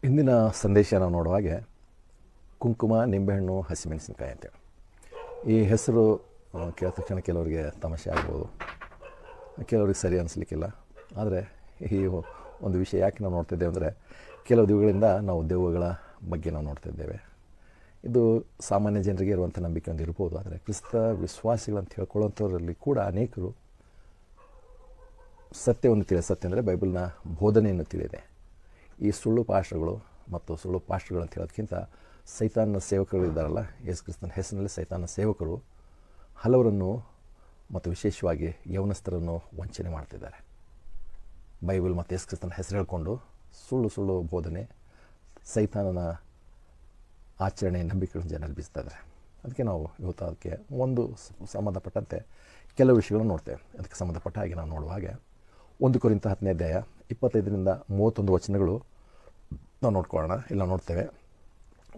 ಇಂದಿನ ಸಂದೇಶ ನಾವು ನೋಡುವ ಹಾಗೆ ಕುಂಕುಮ, ನಿಂಬೆಹಣ್ಣು, ಹಸಿಮೆಣಸಿನಕಾಯಿ ಅಂತೇಳಿ ಈ ಹೆಸರು ಕೇಳಿದ ತಕ್ಷಣ ಕೆಲವರಿಗೆ ತಮಾಷೆ ಆಗ್ಬೋದು, ಕೆಲವರಿಗೆ ಸರಿ ಅನಿಸ್ಲಿಕ್ಕಿಲ್ಲ. ಆದರೆ ಈ ಒಂದು ವಿಷಯ ಯಾಕೆ ನಾವು ನೋಡ್ತಿದ್ದೇವೆ ಅಂದರೆ, ಕೆಲವು ದಿವಸಗಳಿಂದ ನಾವು ದೆವ್ವಗಳ ಬಗ್ಗೆ ನಾವು ನೋಡ್ತಿದ್ದೇವೆ. ಇದು ಸಾಮಾನ್ಯ ಜನರಿಗೆ ಇರುವಂಥ ನಂಬಿಕೆ ಒಂದು ಇರ್ಬೋದು. ಆದರೆ ಕ್ರಿಸ್ತ ವಿಶ್ವಾಸಿಗಳಂತ ಹೇಳ್ಕೊಳ್ಳೋಂಥವರಲ್ಲಿ ಕೂಡ ಅನೇಕರು ಸತ್ಯವನ್ನು ಸತ್ಯ ಅಂದರೆ ಬೈಬಲ್ನ ಬೋಧನೆಯನ್ನು ತಿಳಿದೆ. ಈ ಸುಳ್ಳು ಪಾಸ್ಟರ್ಗಳು ಮತ್ತು ಸುಳ್ಳು ಪಾಸ್ಟರ್ಗಳು ಅಂತ ಹೇಳೋದಕ್ಕಿಂತ ಸೈತಾನ ಸೇವಕರು ಇದ್ದಾರಲ್ಲ, ಯೇಸು ಕ್ರಿಸ್ತನ ಹೆಸರಿನಲ್ಲಿ ಸೈತಾನ ಸೇವಕರು ಹಲವರನ್ನು ಮತ್ತು ವಿಶೇಷವಾಗಿ ಯೌವನಸ್ಥರನ್ನು ವಂಚನೆ ಮಾಡ್ತಿದ್ದಾರೆ. ಬೈಬಲ್ ಮತ್ತು ಯೇಸು ಕ್ರಿಸ್ತನ ಹೆಸರು ಹೇಳ್ಕೊಂಡು ಸುಳ್ಳು ಸುಳ್ಳು ಬೋಧನೆ, ಸೈತಾನನ ಆಚರಣೆ, ನಂಬಿಕೆಗಳನ್ನು ಜನರಲ್ಲಿ ಬೀಸ್ತಾ ಇದ್ದಾರೆ. ಅದಕ್ಕೆ ನಾವು ಇವತ್ತು ಅದಕ್ಕೆ ಒಂದು ಸಂಬಂಧಪಟ್ಟಂತೆ ಕೆಲವು ವಿಷಯಗಳನ್ನು ನೋಡ್ತೇವೆ. ಅದಕ್ಕೆ ಸಂಬಂಧಪಟ್ಟ ಹಾಗೆ ನಾವು ನೋಡುವ ಹಾಗೆ 1 ಕೊರಿಂಥ 10ನೇ ಅಧ್ಯಾಯ 25ರಿಂದ 31 ವಚನಗಳು ನಾವು ನೋಡ್ಕೊಳ್ಳೋಣ. ಇಲ್ಲ ನೋಡ್ತೇವೆ.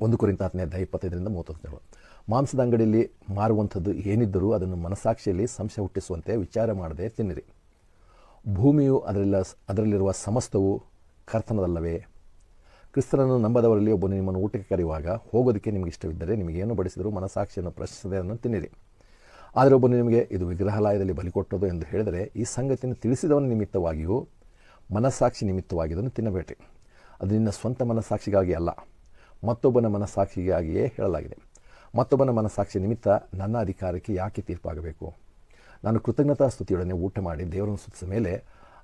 1 ಕೊರಿಂಥ 10ನೇ ಅಧ್ಯಾಯ 25ರಿಂದ 31 ವಚನಗಳು. ಮಾಂಸದ ಅಂಗಡಿಯಲ್ಲಿ ಮಾರುವಂಥದ್ದು ಏನಿದ್ದರೂ ಅದನ್ನು ಮನಸ್ಸಾಕ್ಷಿಯಲ್ಲಿ ಸಂಶಯ ಹುಟ್ಟಿಸುವಂತೆ ವಿಚಾರ ಮಾಡದೆ ತಿನ್ನಿರಿ. ಭೂಮಿಯು ಅದರಲ್ಲಿರುವ ಸಮಸ್ತವು ಕರ್ತನದಲ್ಲವೇ? ಕ್ರಿಸ್ತನನ್ನು ನಂಬದವರಲ್ಲಿ ಒಬ್ಬನು ನಿಮ್ಮನ್ನು ಊಟಕ್ಕೆ ಕರೆಯುವಾಗ ಹೋಗೋದಕ್ಕೆ ನಿಮಗೆ ಇಷ್ಟವಿದ್ದರೆ ನಿಮಗೇನು ಬಡಿಸಿದರೂ ಮನಸ್ಸಾಕ್ಷಿಯನ್ನು ಪ್ರಶ್ನಿಸದೆ ಅದನ್ನು ತಿನ್ನಿರಿ. ಆದರೆ ಒಬ್ಬನು ನಿಮಗೆ ಇದು ವಿಗ್ರಹಾಲಯದಲ್ಲಿ ಬಲಿಕೊಟ್ಟದು ಎಂದು ಹೇಳಿದರೆ ಈ ಸಂಗತಿಯನ್ನು ತಿಳಿಸಿದವನ ನಿಮಿತ್ತವಾಗಿಯೂ ಮನಸ್ಸಾಕ್ಷಿ ನಿಮಿತ್ತವಾಗಿ ಅದನ್ನು ತಿನ್ನಬೇಡ್ರಿ. ಅದು ನಿನ್ನ ಸ್ವಂತ ಮನಸ್ಸಾಕ್ಷಿಗಾಗಿ ಅಲ್ಲ, ಮತ್ತೊಬ್ಬನ ಮನಸ್ಸಾಕ್ಷಿಗಾಗಿಯೇ ಹೇಳಲಾಗಿದೆ. ಮತ್ತೊಬ್ಬನ ಮನಸ್ಸಾಕ್ಷಿ ನಿಮಿತ್ತ ನನ್ನ ಅಧಿಕಾರಕ್ಕೆ ಯಾಕೆ ತೀರ್ಪಾಗಬೇಕು? ನಾನು ಕೃತಜ್ಞತಾ ಸ್ತುತಿಯೊಡನೆ ಊಟ ಮಾಡಿ ದೇವರನ್ನು ಸ್ತುತಿಸಿದ ಮೇಲೆ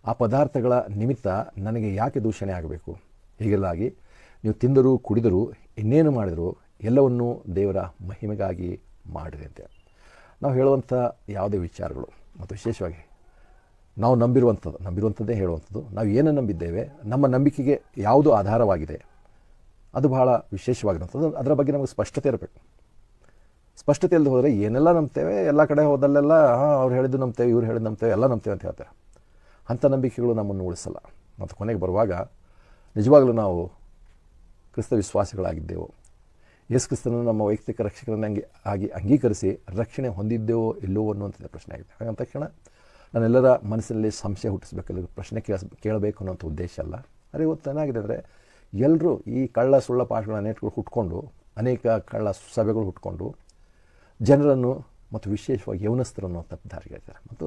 ಆ ಪದಾರ್ಥಗಳ ನಿಮಿತ್ತ ನನಗೆ ಯಾಕೆ ದೂಷಣೆ ಆಗಬೇಕು? ಹೀಗೆಲ್ಲಾಗಿ ನೀವು ತಿಂದರೂ ಕುಡಿದರೂ ಇನ್ನೇನು ಮಾಡಿದರೂ ಎಲ್ಲವನ್ನೂ ದೇವರ ಮಹಿಮೆಗಾಗಿ ಮಾಡಿರಿ ಅಂತ ನಾವು ಹೇಳುವಂಥ ಯಾವುದೇ ವಿಚಾರಗಳು, ಮತ್ತು ವಿಶೇಷವಾಗಿ ನಾವು ನಂಬಿರುವಂಥದ್ದೇ ಹೇಳುವಂಥದ್ದು. ನಾವು ಏನು ನಂಬಿದ್ದೇವೆ, ನಮ್ಮ ನಂಬಿಕೆಗೆ ಯಾವುದು ಆಧಾರವಾಗಿದೆ, ಅದು ಬಹಳ ವಿಶೇಷವಾಗಿರುವಂಥದ್ದು. ಅದರ ಬಗ್ಗೆ ನಮಗೆ ಸ್ಪಷ್ಟತೆ ಇರಬೇಕು. ಸ್ಪಷ್ಟತೆ ಇಲ್ಲದೆ ಹೋದರೆ ಏನೆಲ್ಲ ನಂಬ್ತೇವೆ, ಎಲ್ಲ ಕಡೆ ಹೋದಲ್ಲೆಲ್ಲ ಅವ್ರು ಹೇಳಿದ್ದು ನಂಬ್ತೇವೆ, ಇವ್ರು ಹೇಳಿದ್ದು ನಂಬ್ತೇವೆ, ಎಲ್ಲ ನಂಬ್ತೇವೆ ಅಂತ ಹೇಳ್ತಾರೆ. ಅಂಥ ನಂಬಿಕೆಗಳು ನಮ್ಮನ್ನು ಉಳಿಸಲ್ಲ. ಮತ್ತು ಕೊನೆಗೆ ಬರುವಾಗ ನಿಜವಾಗಲೂ ನಾವು ಕ್ರಿಸ್ತ ವಿಶ್ವಾಸಿಗಳಾಗಿದ್ದೆವು, ಯೇಸು ಕ್ರಿಸ್ತನನ್ನು ನಮ್ಮ ವೈಯಕ್ತಿಕ ರಕ್ಷಕರನ್ನಾಗಿ ಅಂಗೀಕರಿಸಿ ರಕ್ಷಣೆ ಹೊಂದಿದ್ದೇವೋ ಇಲ್ಲವೋ ಅನ್ನುವಂಥದ್ದು ಪ್ರಶ್ನೆ ಆಗಿದೆ. ಹಾಗಂತ ತಕ್ಷಣ ನಾನೆಲ್ಲರ ಮನಸ್ಸಿನಲ್ಲಿ ಸಂಶಯ ಹುಟ್ಟಿಸಬೇಕಲ್ಲ, ಪ್ರಶ್ನೆ ಕೇಳಬೇಕು ಅನ್ನೋಂಥ ಉದ್ದೇಶ ಅಲ್ಲ. ಆದರೆ ಇವತ್ತು ಏನಾಗಿದೆ ಅಂದರೆ, ಎಲ್ಲರೂ ಈ ಕಳ್ಳ ಸುಳ್ಳ ಪಾಠಗಳನ್ನ ನೆಟ್ಗಳು ಹುಟ್ಕೊಂಡು, ಅನೇಕ ಕಳ್ಳ ಸಭೆಗಳು ಹುಟ್ಕೊಂಡು ಜನರನ್ನು ಮತ್ತು ವಿಶೇಷವಾಗಿ ಯೌವನಸ್ಥರನ್ನು ತಪ್ಪುದಾರಿಗಳಿದ್ದಾರೆ. ಮತ್ತು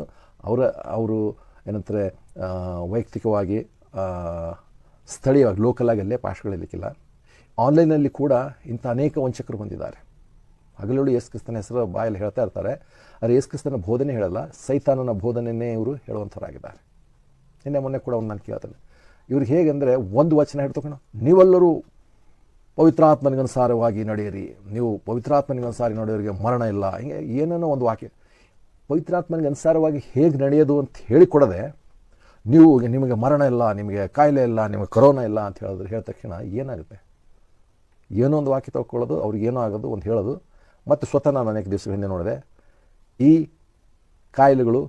ಅವರು ಏನಂತಾರೆ, ವೈಯಕ್ತಿಕವಾಗಿ ಸ್ಥಳೀಯವಾಗಿ ಲೋಕಲಾಗಿ ಅಲ್ಲೇ ಪಾಠಗಳಿರಲಿಕ್ಕಿಲ್ಲ. ಆನ್ಲೈನಲ್ಲಿ ಕೂಡ ಇಂಥ ಅನೇಕ ವಂಚಕರು ಬಂದಿದ್ದಾರೆ. ಹಗಲುಳು ಯೇಸು ಕ್ರಿಸ್ತನ ಹೆಸರು ಬಾಯಲ್ಲಿ ಹೇಳ್ತಾ ಇರ್ತಾರೆ, ಆದರೆ ಯೇಸು ಕ್ರಿಸ್ತನ ಬೋಧನೆ ಹೇಳಲ್ಲ, ಸೈತಾನನ ಬೋಧನೆಯೇ ಇವರು ಹೇಳುವಂಥವರಾಗಿದ್ದಾರೆ. ಮೊನ್ನೆ ಕೂಡ ಒಂದು ನಾನು ಕೇಳ್ತಾನೆ, ಇವ್ರಿಗೆ ಹೇಗೆಂದರೆ ಒಂದು ವಚನ ಹಿಡ್ತಕೊಂಡು ನೀವೆಲ್ಲರೂ ಪವಿತ್ರಾತ್ಮನಿಗನುಸಾರವಾಗಿ ನಡೆಯಿರಿ, ನೀವು ಪವಿತ್ರಾತ್ಮನಿಗನುಸಾರ ನಡೆಯೋರಿಗೆ ಮರಣ ಇಲ್ಲ, ಹಿಂಗೆ ಏನೇನೋ ಒಂದು ವಾಕ್ಯ. ಪವಿತ್ರಾತ್ಮನಿಗನುಸಾರವಾಗಿ ಹೇಗೆ ನಡೆಯೋದು ಅಂತ ಹೇಳಿಕೊಡದೆ ನಿಮಗೆ ಮರಣ ಇಲ್ಲ, ನಿಮಗೆ ಕಾಯಿಲೆ ಇಲ್ಲ, ನಿಮಗೆ ಕೊರೋನಾ ಇಲ್ಲ ಅಂತ ಹೇಳಿದ ತಕ್ಷಣ ಏನಾಗುತ್ತೆ? ಏನೋ ಒಂದು ವಾಕ್ಯ ತಗೊಳ್ಳೋದು, ಅವ್ರಿಗೆ ಏನೋ ಆಗೋದು ಒಂದು ಹೇಳೋದು. ಮತ್ತು ಸ್ವತಃ ನಾನು ಅನೇಕ ದಿವಸಗಳ ಹಿಂದೆ ನೋಡಿದೆ, ಈ ಕಾಯಿಲೆಗಳು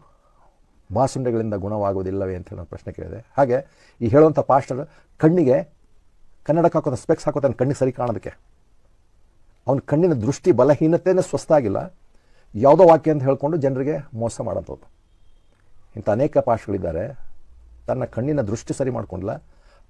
ಬಾಸುಂಡೆಗಳಿಂದ ಗುಣವಾಗುವುದಿಲ್ಲವೇ ಅಂತ ನಾನು ಪ್ರಶ್ನೆ ಕೇಳಿದೆ. ಹಾಗೆ ಈ ಹೇಳುವಂಥ ಪಾಸ್ಟರ್ ಕಣ್ಣಿಗೆ ಕನ್ನಡಕ್ಕೆ ಹಾಕೋದು, ಸ್ಪೆಕ್ಸ್ ಹಾಕೋತಾನೆ ಕಣ್ಣಿಗೆ ಸರಿ ಕಾಣೋದಕ್ಕೆ. ಅವನ ಕಣ್ಣಿನ ದೃಷ್ಟಿ ಬಲಹೀನತೆಯೇ ಸ್ವಸ್ಥ ಆಗಿಲ್ಲ, ಯಾವುದೋ ವಾಕ್ಯ ಅಂತ ಹೇಳ್ಕೊಂಡು ಜನರಿಗೆ ಮೋಸ ಮಾಡೋಂಥದ್ದು. ಇಂಥ ಅನೇಕ ಪಾಸ್ಟರ್ಗಳಿದ್ದಾರೆ. ತನ್ನ ಕಣ್ಣಿನ ದೃಷ್ಟಿ ಸರಿ ಮಾಡ್ಕೊಂಡಿಲ್ಲ,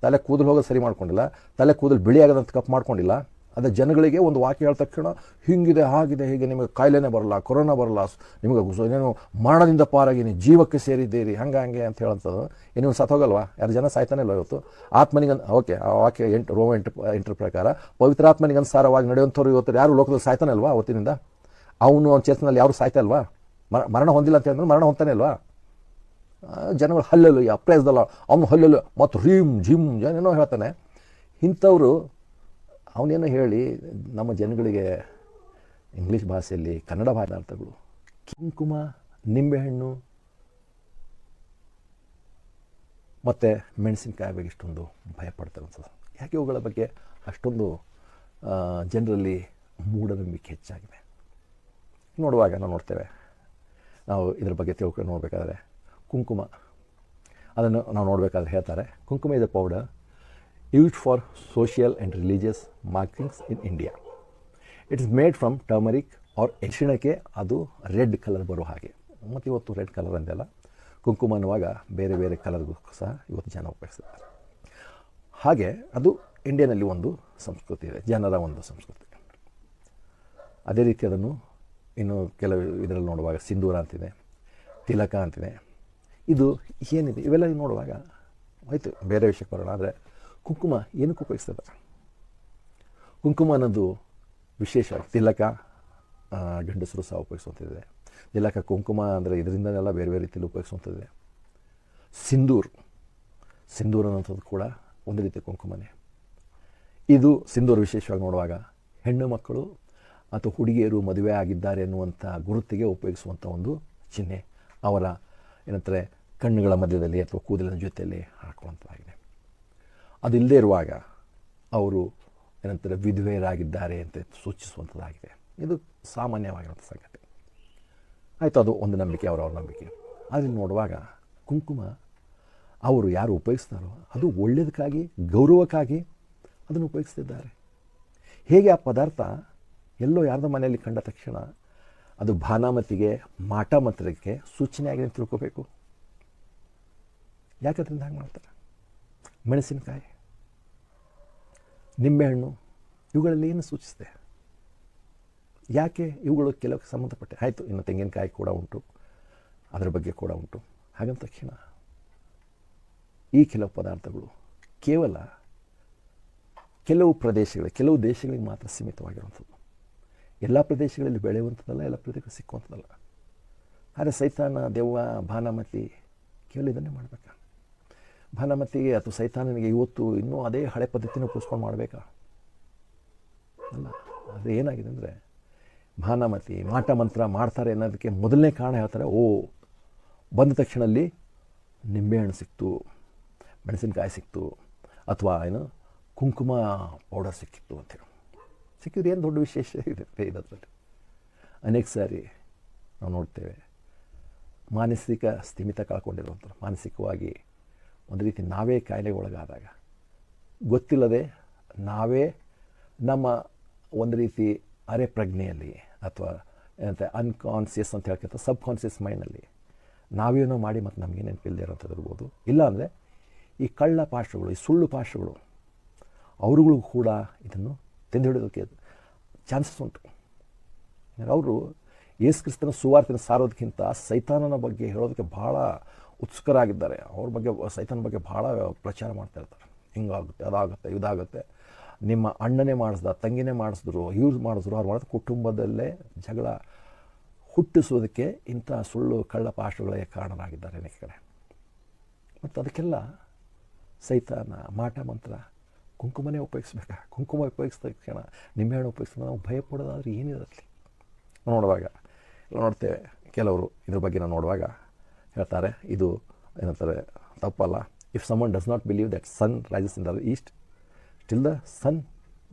ತಲೆ ಕೂದಲು ಹೋಗೋದು ಸರಿ ಮಾಡ್ಕೊಂಡಿಲ್ಲ, ತಲೆ ಕೂದಲು ಬಿಳಿ ಆಗೋದಂತ ಕಪ್ಪು ಮಾಡ್ಕೊಂಡಿಲ್ಲ. ಅದೇ ಜನಗಳಿಗೆ ಒಂದು ವಾಕ್ಯ ಹೇಳಿದ ತಕ್ಷಣ ಹಿಂಗಿದೆ, ಹಾಗಿದೆ, ಹೀಗೆ, ನಿಮಗೆ ಕಾಯಿಲೆನೇ ಬರಲ್ಲ, ಕೊರೋನಾ ಬರಲ್ಲ, ನಿಮಗೆ ಏನು ಮರಣದಿಂದ ಪಾರಾಗಿ ನೀವು ಜೀವಕ್ಕೆ ಸೇರಿದ್ದೀರಿ, ಹಂಗೆ ಅಂತ ಹೇಳೋಂಥದ್ದು. ನೀವು ಸತ್ತೋಗಲ್ವಾ? ಯಾರು ಜನ ಸಾಯ್ತಾನೆ ಇಲ್ವ ಇವತ್ತು? ಓಕೆ, ಆ ವಾಕ್ಯ ರೋಮ 8 ಪ್ರಕಾರ ಪವಿತ್ರಾತ್ಮನಿಗನುಸಾರವಾಗಿ ನಡೆಯುವಂಥವ್ರು ಇವತ್ತು ಯಾರು ಲೋಕದಲ್ಲಿ ಸಾಯ್ತಾನೆ ಅಲ್ವಾ? ಅವತ್ತಿನಿಂದ ಅವನ ಚೇತನಲ್ಲಿ ಯಾರು ಸಾಯ್ತಾ ಇಲ್ವಾ? ಮರಣ ಹೊಂದಿಲ್ಲ ಅಂತ ಹೇಳಿದ್ರೆ ಮರಣ ಹೊಂತಾನೆ ಇಲ್ವಾ? ಜನಗಳು ಹಲ್ಲಲು ಅಪ್ರೈಸ್ದಲ್ಲ, ಅವನು ಹಲ್ಲಲು ಮತ್ತು ರೀಮ್ ಜಿಮ್ ಏನೇನೋ ಹೇಳ್ತಾನೆ. ಇಂಥವರು ಅವನೇನೋ ಹೇಳಿ ನಮ್ಮ ಜನಗಳಿಗೆ ಇಂಗ್ಲೀಷ್ ಭಾಷೆಯಲ್ಲಿ ಕನ್ನಡ ಪದಾರ್ಥಗಳು, ಕುಂಕುಮ, ನಿಂಬೆಹಣ್ಣು ಮತ್ತು ಮೆಣಸಿನಕಾಯಿ ಬಗ್ಗೆ ಇಷ್ಟೊಂದು ಭಯಪಡ್ತಾರೆ ಅನ್ಸೋದು. ಯಾಕೆ ಇವುಗಳ ಬಗ್ಗೆ ಅಷ್ಟೊಂದು ಜನರಲ್ಲಿ ಮೂಢನಂಬಿಕೆ ಹೆಚ್ಚಾಗಿದೆ? ನೋಡುವಾಗ ನಾವು ನೋಡ್ತೇವೆ, ನಾವು ಇದರ ಬಗ್ಗೆ ತಿಳ್ಕೊಂಡು ನೋಡಬೇಕಾದ್ರೆ ಕುಂಕುಮ, ಅದನ್ನು ನಾವು ನೋಡಬೇಕಾದ್ರೆ ಹೇಳ್ತಾರೆ, kumkum is a powder used for social and religious markings in India. It is made from turmeric or ಎಳ್ಳಿನಕ್ಕೆ. ಅದು ರೆಡ್ ಕಲರ್ ಬರೋ ಹಾಗೆ. ಮತ್ತು ಇವತ್ತು ರೆಡ್ ಕಲರ್ ಅಂತೆಲ್ಲ ಕುಂಕುಮ ಅನ್ನುವಾಗ ಬೇರೆ ಬೇರೆ ಕಲರ್ಗೂ ಸಹ ಇವತ್ತು ಜನ ಉಪಯೋಗಿಸ್ತಾರೆ. ಹಾಗೆ ಅದು ಇಂಡಿಯಾನಲ್ಲಿ ಒಂದು ಸಂಸ್ಕೃತಿ ಇದೆ, ಜನರ ಒಂದು ಸಂಸ್ಕೃತಿ. ಅದೇ ರೀತಿ ಅದನ್ನು ಇನ್ನು ಕೆಲವು ಇದರಲ್ಲಿ ನೋಡುವಾಗ ಸಿಂಧೂರ ಅಂತಿದೆ, ತಿಲಕ ಅಂತಿದೆ. ಇದು ಏನಿದೆ ಇವೆಲ್ಲ ನೋಡುವಾಗ ಆಯಿತು, ಬೇರೆ ವಿಷಯಕ್ಕೆ ಬರೋಣ. ಆದರೆ ಕುಂಕುಮ ಏನಕ್ಕೆ ಉಪಯೋಗಿಸ್ತಾರೆ? ಕುಂಕುಮ ಅನ್ನೋದು ವಿಶೇಷವಾಗಿ ತಿಲಕ ಗಂಡಸರು ಸಹ ಉಪಯೋಗಿಸುವಂಥದ್ದಿದೆ. ತಿಲಕ ಕುಂಕುಮ ಅಂದರೆ ಇದರಿಂದನೆಲ್ಲ ಬೇರೆ ಬೇರೆ ರೀತಿಯಲ್ಲಿ ಉಪಯೋಗಿಸುವಂಥದ್ದಿದೆ. ಸಿಂಧೂರ ಅನ್ನೋಂಥದ್ದು ಕೂಡ ಒಂದು ರೀತಿ ಕುಂಕುಮನೇ. ಇದು ಸಿಂಧೂರ ವಿಶೇಷವಾಗಿ ನೋಡುವಾಗ ಹೆಣ್ಣು ಮಕ್ಕಳು ಅಥವಾ ಹುಡುಗಿಯರು ಮದುವೆ ಆಗಿದ್ದಾರೆ ಎನ್ನುವಂಥ ಗುರುತಿಗೆ ಉಪಯೋಗಿಸುವಂಥ ಒಂದು ಚಿಹ್ನೆ. ಅವರ ಏನಂತಾರೆ ಕಣ್ಣುಗಳ ಮಧ್ಯದಲ್ಲಿ ಅಥವಾ ಕೂದಲಿನ ಜೊತೆಯಲ್ಲಿ ಹಾಕುವಂಥದ್ದಾಗಿದೆ. ಅದಿಲ್ಲದೆ ಇರುವಾಗ ಅವರು ಏನಂತಾರೆ ವಿಧವೆಯರಾಗಿದ್ದಾರೆ ಅಂತ ಸೂಚಿಸುವಂಥದ್ದಾಗಿದೆ. ಇದು ಸಾಮಾನ್ಯವಾಗಿರುವಂಥ ಸಂಗತಿ. ಆಯಿತು, ಅದು ಒಂದು ನಂಬಿಕೆ, ಅವರವ್ರ ನಂಬಿಕೆ. ಅದನ್ನು ನೋಡುವಾಗ ಕುಂಕುಮ ಅವರು ಯಾರು ಉಪಯೋಗಿಸ್ತಾರೋ ಅದು ಒಳ್ಳೆಯದಕ್ಕಾಗಿ, ಗೌರವಕ್ಕಾಗಿ ಅದನ್ನು ಉಪಯೋಗಿಸ್ತಿದ್ದಾರೆ. ಹೇಗೆ ಆ ಪದಾರ್ಥ ಎಲ್ಲೋ ಯಾರ್ದೋ ಮನೆಯಲ್ಲಿ ಕಂಡ ತಕ್ಷಣ ಅದು ಭಾನಾಮತಿಗೆ, ಮಾಟ ಮಂತ್ರಕ್ಕೆ ಸೂಚನೆ ಆಗಿದೆ ಅಂತ ತಿಳ್ಕೋಬೇಕು? ಯಾಕೆ ಅದರಿಂದ ಹಾಗೆ ಮಾಡ್ತಾರೆ? ಮೆಣಸಿನಕಾಯಿ, ನಿಂಬೆಹಣ್ಣು, ಇವುಗಳಲ್ಲಿ ಏನು ಸೂಚಿಸಿದೆ? ಯಾಕೆ ಇವುಗಳು ಕೆಲವು ಸಂಬಂಧಪಟ್ಟೆ? ಆಯಿತು, ಇನ್ನು ತೆಂಗಿನಕಾಯಿ ಕೂಡ ಉಂಟು, ಅದರ ಬಗ್ಗೆ ಕೂಡ ಉಂಟು. ಹಾಗಂದ ತಕ್ಷಣ ಈ ಕೆಲವು ಪದಾರ್ಥಗಳು ಕೇವಲ ಕೆಲವು ಪ್ರದೇಶಗಳಿಗೆ, ಕೆಲವು ದೇಶಗಳಿಗೆ ಮಾತ್ರ ಸೀಮಿತವಾಗಿರುವಂಥದ್ದು. ಎಲ್ಲ ಪ್ರದೇಶಗಳಲ್ಲಿ ಬೆಳೆಯುವಂಥದ್ದಲ್ಲ, ಎಲ್ಲ ಪ್ರದೇಶಗಳಿಗೆ ಸಿಕ್ಕುವಂಥದ್ದಲ್ಲ. ಆದರೆ ಸೈತಾನ, ದೆವ್ವ, ಭಾನಾಮತಿ ಕೇವಲ ಇದನ್ನೇ ಮಾಡಬೇಕಾ? ಭಾನಾಮತಿಗೆ ಅಥವಾ ಸೈತಾನನಿಗೆ ಇವತ್ತು ಇನ್ನೂ ಅದೇ ಹಳೆ ಪದ್ಧತಿನ ಉಪಯೋಗಿಸ್ಕೊಂಡು ಮಾಡಬೇಕಾ? ಅಲ್ಲ. ಅದು ಏನಾಗಿದೆ ಅಂದರೆ ಭಾನಾಮತಿ ಮಾಟ ಮಂತ್ರ ಮಾಡ್ತಾರೆ ಅನ್ನೋದಕ್ಕೆ ಮೊದಲನೇ ಕಾರಣ ಹೇಳ್ತಾರೆ, ಬಂದ ತಕ್ಷಣದಲ್ಲಿ ನಿಂಬೆಹಣ್ಣು ಸಿಕ್ತು, ಮೆಣಸಿನಕಾಯಿ ಸಿಕ್ತು, ಅಥವಾ ಏನು ಕುಂಕುಮ ಪೌಡರ್ ಸಿಕ್ಕಿತ್ತು ಅಂತೇಳಿ. ಸಿಕ್ಕಿದ್ರೆ ಏನು ದೊಡ್ಡ ವಿಶೇಷ ಇದೆ ಇದರಲ್ಲಿ? ಅನೇಕ ಸಾರಿ ನಾವು ನೋಡ್ತೇವೆ ಮಾನಸಿಕ ಸ್ಥಿಮಿತ ಕಳ್ಕೊಂಡಿರುವಂಥವ್ರು, ಮಾನಸಿಕವಾಗಿ ಒಂದು ರೀತಿ ನಾವೇ ಕಾಯಿಲೆಗೆ ಒಳಗಾದಾಗ ಗೊತ್ತಿಲ್ಲದೆ ನಾವೇ ನಮ್ಮ ಒಂದು ರೀತಿ ಅರೆ ಪ್ರಜ್ಞೆಯಲ್ಲಿ ಅಥವಾ ಏನಂತೆ ಅನ್ಕಾನ್ಸಿಯಸ್ ಅಂತ ಹೇಳ್ಕೊತ ಸಬ್ ಕಾನ್ಷಿಯಸ್ ಮೈಂಡಲ್ಲಿ ನಾವೇನೋ ಮಾಡಿ ಮತ್ತು ನಮಗೆ ನೆನಪಿಲ್ಲದೆ ಇರೋಂಥದ್ದು ಇರ್ಬೋದು. ಇಲ್ಲಾಂದರೆ ಈ ಕಳ್ಳ ಪಾಶಗಳು, ಈ ಸುಳ್ಳು ಪಾಶಗಳು ಅವರುಗಳು ಕೂಡ ಇದನ್ನು ತಿಂದು ಹಿಡಿಯೋದಕ್ಕೆ ಚಾನ್ಸಸ್ ಉಂಟು. ಅವರು ಯೇಸು ಕ್ರಿಸ್ತನ ಸುವಾರ್ತೆನ ಸಾರೋದಕ್ಕಿಂತ ಸೈತಾನನ ಬಗ್ಗೆ ಹೇಳೋದಕ್ಕೆ ಭಾಳ ಉತ್ಸುಕರಾಗಿದ್ದಾರೆ. ಅವ್ರ ಬಗ್ಗೆ, ಸೈತಾನ ಬಗ್ಗೆ ಭಾಳ ಪ್ರಚಾರ ಮಾಡ್ತಾ ಇರ್ತಾರೆ. ಹಿಂಗಾಗುತ್ತೆ, ಅದಾಗುತ್ತೆ, ಇದಾಗುತ್ತೆ, ನಿಮ್ಮ ಅಣ್ಣನೇ ಮಾಡಿಸ್ದ, ತಂಗಿನೇ ಮಾಡಿಸಿದ್ರು, ಇವ್ರು ಮಾಡಿದ್ರು, ಅವ್ರು ಮಾಡಿದ ಕುಟುಂಬದಲ್ಲೇ ಜಗಳ ಹುಟ್ಟಿಸೋದಕ್ಕೆ ಇಂಥ ಸುಳ್ಳು ಕಳ್ಳ ಪಾಶಗಳೇ ಕಾರಣರಾಗಿದ್ದಾರೆ ಅನೇಕ ಕಡೆ. ಮತ್ತು ಅದಕ್ಕೆಲ್ಲ ಸೈತಾನ, ಮಾಟ ಮಂತ್ರ, ಕುಂಕುಮನೇ ಉಪಯೋಗಿಸ್ಬೇಕಾ? ಕುಂಕುಮ ಉಪಯೋಗಿಸಿದ ತಕ್ಷಣ ನಿಂಬೆಹಣ್ಣು ಉಪಯೋಗಿಸಿದ ನಾವು ಭಯ ಪಡೋದಾದ್ರೆ ಏನಿರಲಿ? ನೋಡುವಾಗ ನೋಡ್ತೇವೆ ಕೆಲವರು ಇದ್ರ ಬಗ್ಗೆ ನಾವು ನೋಡುವಾಗ ಹೇಳ್ತಾರೆ, ಇದು ಏನಂತಾರೆ ತಪ್ಪಲ್ಲ. If someone does not believe that sun rises in the east, still the sun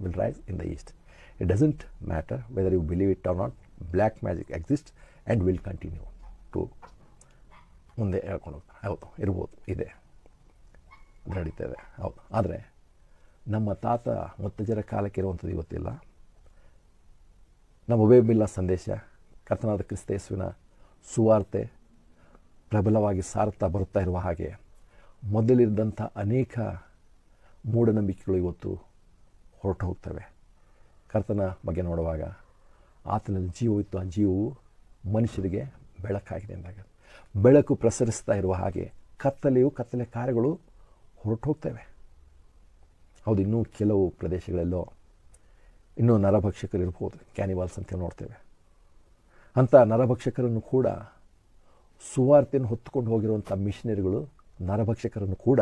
will rise in the east. It doesn't matter whether you believe it or not, black magic exist and will continue to ಮುಂದೆ ಹೇಳ್ಕೊಂಡು ಹೋಗ್ತಾರೆ. ಹೌದು, ಇರ್ಬೋದು, ಇದೆ, ನಡೀತದೆ, ಹೌದು. ಆದರೆ ನಮ್ಮ ತಾತ ಮುತ್ತಜ್ಜರ ಕಾಲಕ್ಕೆ ಇರುವಂಥದ್ದು ಇವತ್ತಿಲ್ಲ. ನಮ್ಮ ಬೈಬಲ್ ಸಂದೇಶ, ಕರ್ತನಾದ ಕ್ರಿಸ್ತ ಯೇಸುವಿನ ಸುವಾರ್ತೆ ಪ್ರಬಲವಾಗಿ ಸಾರುತ್ತಾ ಬರುತ್ತಾ ಇರುವ ಹಾಗೆ ಮೊದಲಿದ್ದಂಥ ಅನೇಕ ಮೂಢನಂಬಿಕೆಗಳು ಇವತ್ತು ಹೊರಟು ಹೋಗ್ತವೆ. ಕರ್ತನ ಬಗ್ಗೆ ನೋಡುವಾಗ ಆತನಲ್ಲಿ ಜೀವ ಇತ್ತು, ಆ ಜೀವವು ಮನುಷ್ಯರಿಗೆ ಬೆಳಕಾಗಿದೆ ಅಂದಾಗ ಬೆಳಕು ಪ್ರಸರಿಸ್ತಾ ಇರುವ ಹಾಗೆ ಕತ್ತಲೆ ಕಾರ್ಯಗಳು ಹೊರಟು ಹೋಗ್ತವೆ. ಹೌದು, ಇನ್ನೂ ಕೆಲವು ಪ್ರದೇಶಗಳಲ್ಲೋ ಇನ್ನೂ ನರಭಕ್ಷಕರು ಇರ್ಬೋದು, ಕ್ಯಾನಿವಾಲ್ಸ್ ಅಂತ ನೋಡ್ತೇವೆ. ಅಂಥ ನರಭಕ್ಷಕರನ್ನು ಕೂಡ ಸುವಾರ್ತೆಯನ್ನು ಹೊತ್ತುಕೊಂಡು ಹೋಗಿರುವಂಥ ಮಿಷನರಿಗಳು ನರಭಕ್ಷಕರನ್ನು ಕೂಡ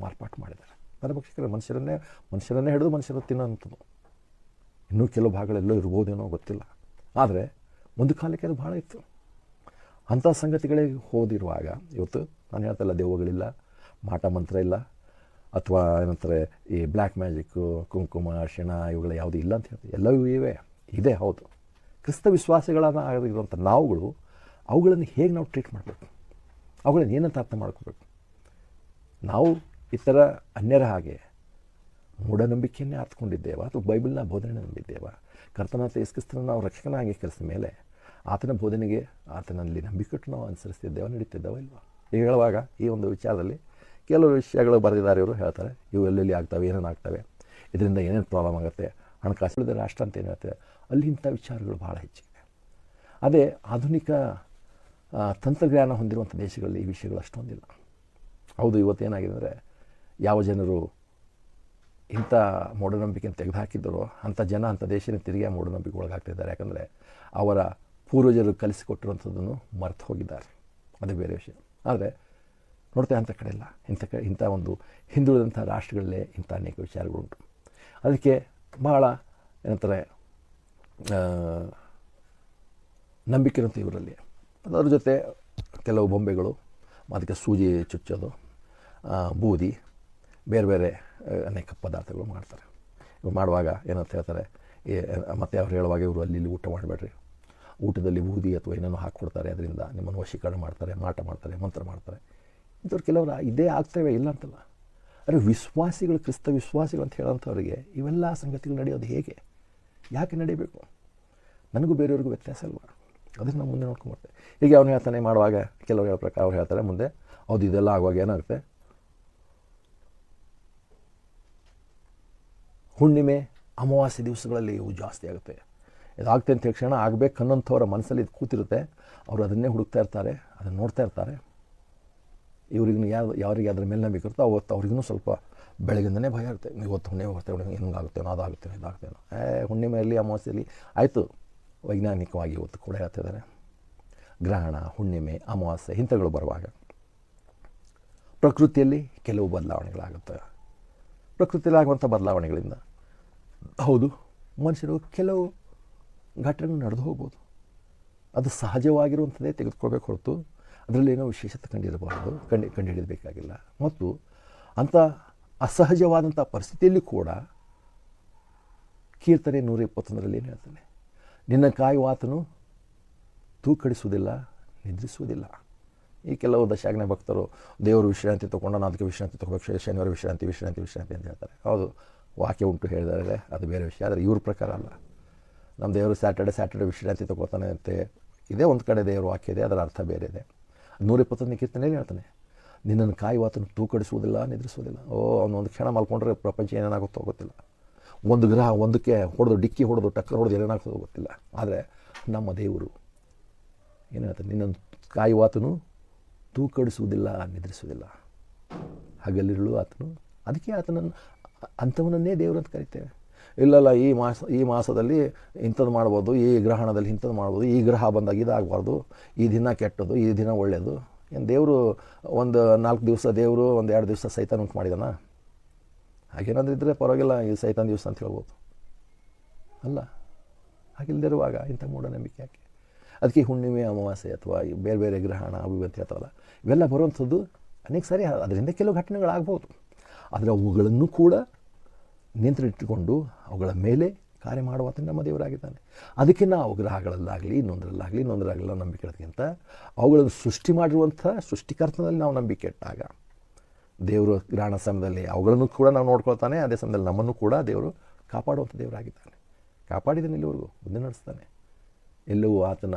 ಮಾರ್ಪಾಟು ಮಾಡಿದ್ದಾರೆ. ನರಭಕ್ಷಕರು ಮನುಷ್ಯರನ್ನೇ ಹಿಡಿದು ಮನುಷ್ಯರ ತಿನ್ನೋಂಥದ್ದು. ಇನ್ನೂ ಕೆಲವು ಭಾಗಗಳೆಲ್ಲೋ ಇರ್ಬೋದೇನೋ ಗೊತ್ತಿಲ್ಲ. ಆದರೆ ಒಂದು ಕಾಲಕ್ಕೆ ಅದು ಭಾಳ ಇತ್ತು. ಅಂಥ ಸಂಗತಿಗಳಿಗೆ ಹೋದಿರುವಾಗ ಇವತ್ತು ನಾನು ಹೇಳ್ತಲ್ಲ, ದೆವ್ವಗಳಿಲ್ಲ, ಮಾಟ ಮಂತ್ರ ಇಲ್ಲ, ಅಥವಾ ಏನಂತಾರೆ ಈ ಬ್ಲ್ಯಾಕ್ ಮ್ಯಾಜಿಕ್ಕು, ಕುಂಕುಮ, ಅರಿಶಿಣ ಇವುಗಳು ಯಾವುದೂ ಇಲ್ಲ ಅಂತ ಹೇಳ್ತೀವಿ. ಎಲ್ಲವೂ ಇದೆ, ಹೌದು. ಕ್ರಿಸ್ತ ವಿಶ್ವಾಸಿಗಳನ್ನ ಆಗಿರುವಂಥ ನಾವುಗಳು ಅವುಗಳನ್ನು ಹೇಗೆ ನಾವು ಟ್ರೀಟ್ ಮಾಡಬೇಕು, ಅವುಗಳನ್ನು ಏನಂತ ಅರ್ಥ ಮಾಡ್ಕೋಬೇಕು? ನಾವು ಇತರ ಅನ್ಯರ ಹಾಗೆ ಮೂಢನಂಬಿಕೆಯನ್ನೇ ಅರ್ಥಕೊಂಡಿದ್ದೇವೆ ಅಥವಾ ಬೈಬಲ್ನ ಬೋಧನೆ ನಂಬಿದ್ದೇವೆ? ಕರ್ತನಾಥ ಯೇಸು ಕ್ರಿಸ್ತನನ್ನು ನಾವು ರಕ್ಷಕನಾಗಿ ಅಂಗೀಕರಿಸಿದ ಮೇಲೆ ಆತನ ಬೋಧನೆಗೆ, ಆತನಲ್ಲಿ ನಂಬಿಕೆಟ್ಟು ನಾವು ಅನುಸರಿಸ್ತಿದ್ದೇವೆ, ನಡೀತಿದ್ದೇವೆ ಇಲ್ವಾ? ಈಗ ಹೇಳುವಾಗ ಈ ಒಂದು ವಿಚಾರದಲ್ಲಿ ಕೆಲವು ವಿಷಯಗಳು ಬರೆದಿದ್ದಾರೆ, ಇವರು ಹೇಳ್ತಾರೆ ಇವು ಎಲ್ಲೆಲ್ಲಿ ಆಗ್ತವೆ, ಏನೇನು ಆಗ್ತವೆ. ಇದರಿಂದ ಏನೇನು ಪ್ರಾಬ್ಲಮ್ ಆಗುತ್ತೆ, ಹಣಕಾಸು ಉಳಿದ ರಾಷ್ಟ್ರ ಅಂತ ಏನು ಹೇಳ್ತದೆ, ಅಲ್ಲಿ ಇಂಥ ವಿಚಾರಗಳು ಭಾಳ ಹೆಚ್ಚಿದೆ. ಅದೇ ಆಧುನಿಕ ತಂತ್ರಜ್ಞಾನ ಹೊಂದಿರುವಂಥ ದೇಶಗಳಲ್ಲಿ ಈ ವಿಷಯಗಳು ಅಷ್ಟೊಂದಿಲ್ಲ. ಹೌದು, ಇವತ್ತೇನಾಗಿದೆ ಅಂದರೆ ಯಾವ ಜನರು ಇಂಥ ಮೂಢನಂಬಿಕೆಯನ್ನು ತೆಗೆದುಹಾಕಿದ್ದರೋ ಅಂಥ ಜನ ಅಂಥ ದೇಶನ ತಿರುಗಿ ಮೂಢನಂಬಿಕೆ ಒಳಗಾಗ್ತಿದ್ದಾರೆ. ಯಾಕಂದರೆ ಅವರ ಪೂರ್ವಜರು ಕಲಿಸಿಕೊಟ್ಟಿರುವಂಥದ್ದನ್ನು ಮರೆತು ಹೋಗಿದ್ದಾರೆ, ಅದು ಬೇರೆ ವಿಷಯ. ಆದರೆ ನೋಡ್ತೇವೆ ಅಂಥ ಕಡೆ ಇಲ್ಲ, ಇಂಥ ಒಂದು ಹಿಂದುಳಿದಂಥ ರಾಷ್ಟ್ರಗಳಲ್ಲೇ ಇಂಥ ಅನೇಕ ವಿಚಾರಗಳುಂಟು. ಅದಕ್ಕೆ ಭಾಳ ಏನಂತಾರೆ ನಂಬಿಕೆ ಇರುತ್ತೆ ಇವರಲ್ಲಿ. ಅದರ ಜೊತೆ ಕೆಲವು ಬೊಂಬೆಗಳು, ಅದಕ್ಕೆ ಸೂಜಿ ಚುಚ್ಚೋದು, ಬೂದಿ, ಬೇರೆ ಬೇರೆ ಅನೇಕ ಪದಾರ್ಥಗಳು ಮಾಡ್ತಾರೆ. ಇವ್ರು ಮಾಡುವಾಗ ಏನಂತ ಹೇಳ್ತಾರೆ, ಮತ್ತು ಅವ್ರು ಹೇಳುವಾಗ ಇವರು ಅಲ್ಲಿ ಇಲ್ಲಿ ಊಟ ಮಾಡಬೇಡ್ರಿ, ಊಟದಲ್ಲಿ ಬೂದಿ ಅಥವಾ ಏನೇನೋ ಹಾಕ್ಕೊಡ್ತಾರೆ, ಅದರಿಂದ ನಿಮ್ಮನ್ನು ವಶೀಕರಣ ಮಾಡ್ತಾರೆ, ಮಾಟ ಮಾಡ್ತಾರೆ, ಮಂತ್ರ ಮಾಡ್ತಾರೆ. ಇಂಥವ್ರು ಕೆಲವರು ಇದೇ ಆಗ್ತವೆ, ಇಲ್ಲ ಅಂತಲ್ಲ. ಆದರೆ ವಿಶ್ವಾಸಿಗಳು, ಕ್ರಿಸ್ತ ವಿಶ್ವಾಸಿಗಳು ಅಂತ ಹೇಳೋಂಥವ್ರಿಗೆ ಇವೆಲ್ಲ ಸಂಗತಿಗಳು ನಡೆಯೋದು ಹೇಗೆ, ಯಾಕೆ ನಡೀಬೇಕು? ನನಗೂ ಬೇರೆಯವ್ರಿಗೂ ವ್ಯತ್ಯಾಸ ಅಲ್ವಾ? ಅದನ್ನು ನಾವು ಮುಂದೆ ನೋಡ್ಕೊಂಬರ್ತೇವೆ. ಹೀಗೆ ಅವನು ಹೇಳ್ತಾನೆ ಮಾಡುವಾಗ ಕೆಲವರು ಹೇಳೋ ಪ್ರಕಾರ ಅವ್ರು ಹೇಳ್ತಾರೆ ಮುಂದೆ, ಹೌದು ಇದೆಲ್ಲ ಆಗುವಾಗ ಏನಾಗುತ್ತೆ, ಹುಣ್ಣಿಮೆ ಅಮಾವಾಸ್ಯೆ ದಿವಸಗಳಲ್ಲಿ ಇವು ಜಾಸ್ತಿ ಆಗುತ್ತೆ. ಇದಾಗುತ್ತೆ ಅಂತ ತಕ್ಷಣ ಆಗಬೇಕು ಅನ್ನೋಂಥವ್ರ ಮನಸ್ಸಲ್ಲಿ ಇದು ಕೂತಿರುತ್ತೆ. ಅವರು ಅದನ್ನೇ ಹುಡುಕ್ತಾ ಇರ್ತಾರೆ, ಅದನ್ನು ನೋಡ್ತಾ ಇರ್ತಾರೆ. ಇವ್ರಿಗೂ ಯಾರಿಗೆ ಅದ್ರ ಮೇಲೆ ನಂಬಿಕೆ ಇರುತ್ತೋ ಅವತ್ತು ಅವ್ರಿಗೂ ಸ್ವಲ್ಪ ಬೆಳಗಿಂದನೇ ಭಯ ಇರುತ್ತೆ, ಇವತ್ತು ಹುಣ್ಣಿಮೆ ಬರ್ತೇವೆ, ಹಿಂಗಾಗುತ್ತೇನೋ ಅದಾಗುತ್ತೇನೋ ಇದಾಗ್ತೇನೋ. ಹುಣ್ಣಿಮೆಯಲ್ಲಿ ಅಮಾವಾಸ್ಯೆಯಲ್ಲಿ ಆಯಿತು. ವೈಜ್ಞಾನಿಕವಾಗಿ ಇವತ್ತು ಕೂಡ ಹೇಳ್ತಿದ್ದಾರೆ, ಗ್ರಹಣ, ಹುಣ್ಣಿಮೆ, ಅಮಾವಾಸ್ಯೆ ಇಂಥಗಳು ಬರುವಾಗ ಪ್ರಕೃತಿಯಲ್ಲಿ ಕೆಲವು ಬದಲಾವಣೆಗಳಾಗುತ್ತೆ. ಪ್ರಕೃತಿಯಲ್ಲಿ ಆಗುವಂಥ ಬದಲಾವಣೆಗಳಿಂದ ಹೌದು ಮನುಷ್ಯರು ಕೆಲವು ಘಟನೆಗಳು ನಡೆದು ಹೋಗ್ಬೋದು. ಅದು ಸಹಜವಾಗಿರುವಂಥದ್ದೇ ತೆಗೆದುಕೊಳ್ಬೇಕು ಹೊರತು ಅದರಲ್ಲಿ ಏನೋ ವಿಶೇಷತೆ ಕಂಡುಹಿಡಿಯಬೇಕಾಗಿಲ್ಲ. ಮತ್ತು ಅಂಥ ಅಸಹಜವಾದಂಥ ಪರಿಸ್ಥಿತಿಯಲ್ಲಿ ಕೂಡ ಕೀರ್ತನೆ 121 ಏನು ಹೇಳ್ತಾನೆ, ನಿನ್ನ ಕಾಯುವಾತನು ತೂಕಡಿಸುವುದಿಲ್ಲ, ನಿದ್ರಿಸುವುದಿಲ್ಲ. ಈ ಕೆಲವು ದಶಾಜ್ಞೆ ಭಕ್ತರು ದೇವರು ವಿಶ್ರಾಂತಿ ತೊಗೊಂಡು ನಾನು ಅದಕ್ಕೆ ವಿಶ್ರಾಂತಿ ತೊಗೋಬೇಕು, ಶನಿವಾರ ವಿಶ್ರಾಂತಿ ಅಂತ ಹೇಳ್ತಾರೆ. ಹೌದು, ವಾಕ್ಯ ಉಂಟು ಹೇಳಿದರೆ ಅದು ಬೇರೆ ವಿಷಯ. ಆದರೆ ಇವ್ರ ಪ್ರಕಾರ ಅಲ್ಲ. ನಮ್ಮ ದೇವರು ಸ್ಯಾಟರ್ಡೆ ವಿಶ್ರಾಂತಿ ತೊಗೋತಾನೆ ಅಂತೆ ಇದೇ ಒಂದು ಕಡೆ ದೇವ್ರ ವಾಕ್ಯ ಇದೆ, ಅದರ ಅರ್ಥ ಬೇರೆ ಇದೆ. 121 ಕೀರ್ತನೆಯಲ್ಲಿ ಹೇಳ್ತಾನೆ, ನಿನ್ನನ್ನು ಕಾಯುವಾತನು ತೂಕಡಿಸುವುದಿಲ್ಲ, ನಿದ್ರಿಸುವುದಿಲ್ಲ. ಅವನು ಒಂದು ಕ್ಷಣ ಮಲ್ಕೊಂಡ್ರೆ ಪ್ರಪಂಚ ಏನೇನಾಗುತ್ತೋ ಗೊತ್ತಿಲ್ಲ. ಒಂದು ಗ್ರಹ ಒಂದಕ್ಕೆ ಹೊಡೆದು ಡಿಕ್ಕಿ ಹೊಡೆದು ಟಕ್ಕರ್ ಹೊಡೆದು ಏನೇನಾಗ್ತದೋ ಗೊತ್ತಿಲ್ಲ. ಆದರೆ ನಮ್ಮ ದೇವರು ಏನು ಹೇಳ್ತಾನೆ, ನಿನ್ನನ್ನು ಕಾಯುವಾತನು ತೂಕಡಿಸುವುದಿಲ್ಲ, ನಿದ್ರಿಸುವುದಿಲ್ಲ. ಹಗಲಿರುಳು ಆತನು, ಅದಕ್ಕೆ ಆತನನ್ನು ಅಂಥವನನ್ನೇ ದೇವರು ಅಂತ ಕರಿತೇವೆ. ಇಲ್ಲಲ್ಲ ಈ ಮಾಸದಲ್ಲಿ ಇಂಥದ್ದು ಮಾಡ್ಬೋದು, ಈ ಗ್ರಹಣದಲ್ಲಿ ಇಂಥದ್ದು ಮಾಡ್ಬೋದು, ಈ ಗ್ರಹ ಬಂದಾಗ ಇದಾಗಬಾರ್ದು, ಈ ದಿನ ಕೆಟ್ಟದ್ದು, ಈ ದಿನ ಒಳ್ಳೆಯದು. ಏನು ದೇವರು ಒಂದು 4 ದಿವಸ ದೇವರು, ಒಂದು 2 ದಿವಸ ಸೈತಾನ ಉಂಟು ಮಾಡಿದಾನ? ಹಾಗೇನಾದ್ರೂ ಇದ್ದರೆ ಪರವಾಗಿಲ್ಲ, ಈ ಸೈತಾನ ದಿವಸ ಅಂತ ಹೇಳ್ಬೋದು. ಅಲ್ಲ, ಹಾಗಿಲ್ಲದಿರುವಾಗ ಇಂಥ ಮೂಢನಂಬಿಕೆ ಯಾಕೆ? ಅದಕ್ಕೆ ಹುಣ್ಣಿಮೆ, ಅಮಾವಾಸ್ಯೆ ಅಥವಾ ಬೇರೆ ಬೇರೆ ಗ್ರಹಣ ಅವು ಅಂತ ಹೇಳ್ತಾವಲ್ಲ, ಇವೆಲ್ಲ ಬರುವಂಥದ್ದು ಅನೇಕ ಸಾರಿ ಅದರಿಂದ ಕೆಲವು ಘಟನೆಗಳಾಗ್ಬೋದು. ಆದರೆ ಅವುಗಳನ್ನು ಕೂಡ ನಿಯಂತ್ರಣಿಟ್ಟುಕೊಂಡು ಅವುಗಳ ಮೇಲೆ ಕಾರ್ಯ ಮಾಡುವಂಥ ನಮ್ಮ ದೇವರಾಗಿದ್ದಾನೆ. ಅದಕ್ಕೆ ನಾವು ಗ್ರಹಗಳಲ್ಲಾಗಲಿ ಇನ್ನೊಂದರಲ್ಲಾಗಲಿ ನಂಬಿಕೆ ಇಡೋದಕ್ಕಿಂತ ಅವುಗಳನ್ನು ಸೃಷ್ಟಿ ಮಾಡಿರುವಂಥ ಸೃಷ್ಟಿಕರ್ತನಲ್ಲಿ ನಾವು ನಂಬಿಕೆ ಇಟ್ಟಾಗ ದೇವರು ಗ್ರಹಣ ಸಮಯದಲ್ಲಿ ಅವುಗಳನ್ನು ಕೂಡ ನಾವು ನೋಡ್ಕೊಳ್ತಾನೆ. ಅದೇ ಸಮಯದಲ್ಲಿ ನಮ್ಮನ್ನು ಕೂಡ ದೇವರು ಕಾಪಾಡುವಂಥ ದೇವರಾಗಿದ್ದಾನೆ. ಕಾಪಾಡಿದ್ದಾನೆ, ಇಲ್ಲಿವರೆಗೂ ಮುಂದೆ ನಡೆಸ್ತಾನೆ. ಎಲ್ಲವೂ ಆತನ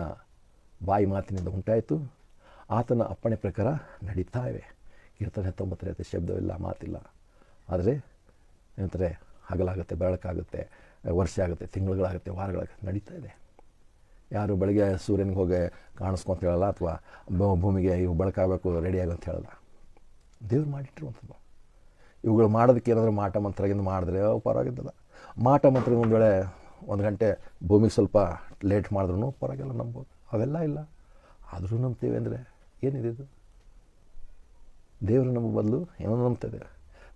ಬಾಯಿ ಮಾತಿನಿಂದ ಉಂಟಾಯಿತು, ಆತನ ಅಪ್ಪಣೆ ಪ್ರಕಾರ ನಡೀತಾ ಇವೆ. ಕೀರ್ತನೆ 19 ಶಬ್ದವಿಲ್ಲ, ಮಾತಿಲ್ಲ. ಆದರೆ ಏನಂತಾರೆ, ಹಗಲಾಗುತ್ತೆ, ಬೆಳಕಾಗುತ್ತೆ, ವರ್ಷ ಆಗುತ್ತೆ, ತಿಂಗಳುಗಳಾಗುತ್ತೆ, ವಾರಗಳಾಗುತ್ತೆ, ನಡೀತಾ ಇದೆ. ಯಾರು ಬೆಳಗ್ಗೆ ಸೂರ್ಯನಿಗೆ ಹೋಗಿ ಕಾಣಿಸ್ಕೊಂತ ಹೇಳಲ್ಲ, ಅಥವಾ ಭೂಮಿಗೆ ಇವು ಬೆಳಕಾಗಬೇಕು ರೆಡಿ ಆಗೋಂತ ಹೇಳಲ್ಲ. ದೇವ್ರು ಮಾಡಿಟ್ಟಿರುವಂಥದ್ದು. ಇವುಗಳು ಮಾಡೋದಕ್ಕೆ ಏನಾದರೂ ಮಾಟ ಮಂತ್ರಗಿಂದ ಮಾಡಿದ್ರೆ ಪರವಾಗಿದ್ದಲ್ಲ. ಮಾಟ ಮಂತ್ರ ಒಂದು ವೇಳೆ 1 ಗಂಟೆ ಭೂಮಿಗೆ ಸ್ವಲ್ಪ ಲೇಟ್ ಮಾಡಿದ್ರೂ ಪರವಾಗಿಲ್ಲ, ನಂಬೋದು. ಅವೆಲ್ಲ ಇಲ್ಲ, ಆದರೂ ನಂಬ್ತೀವಿ ಅಂದರೆ ಏನಿದೆ ಇದು? ದೇವರು ನಮ್ಮ ಬದಲು ಏನೋ ನಂಬ್ತಿದೆ.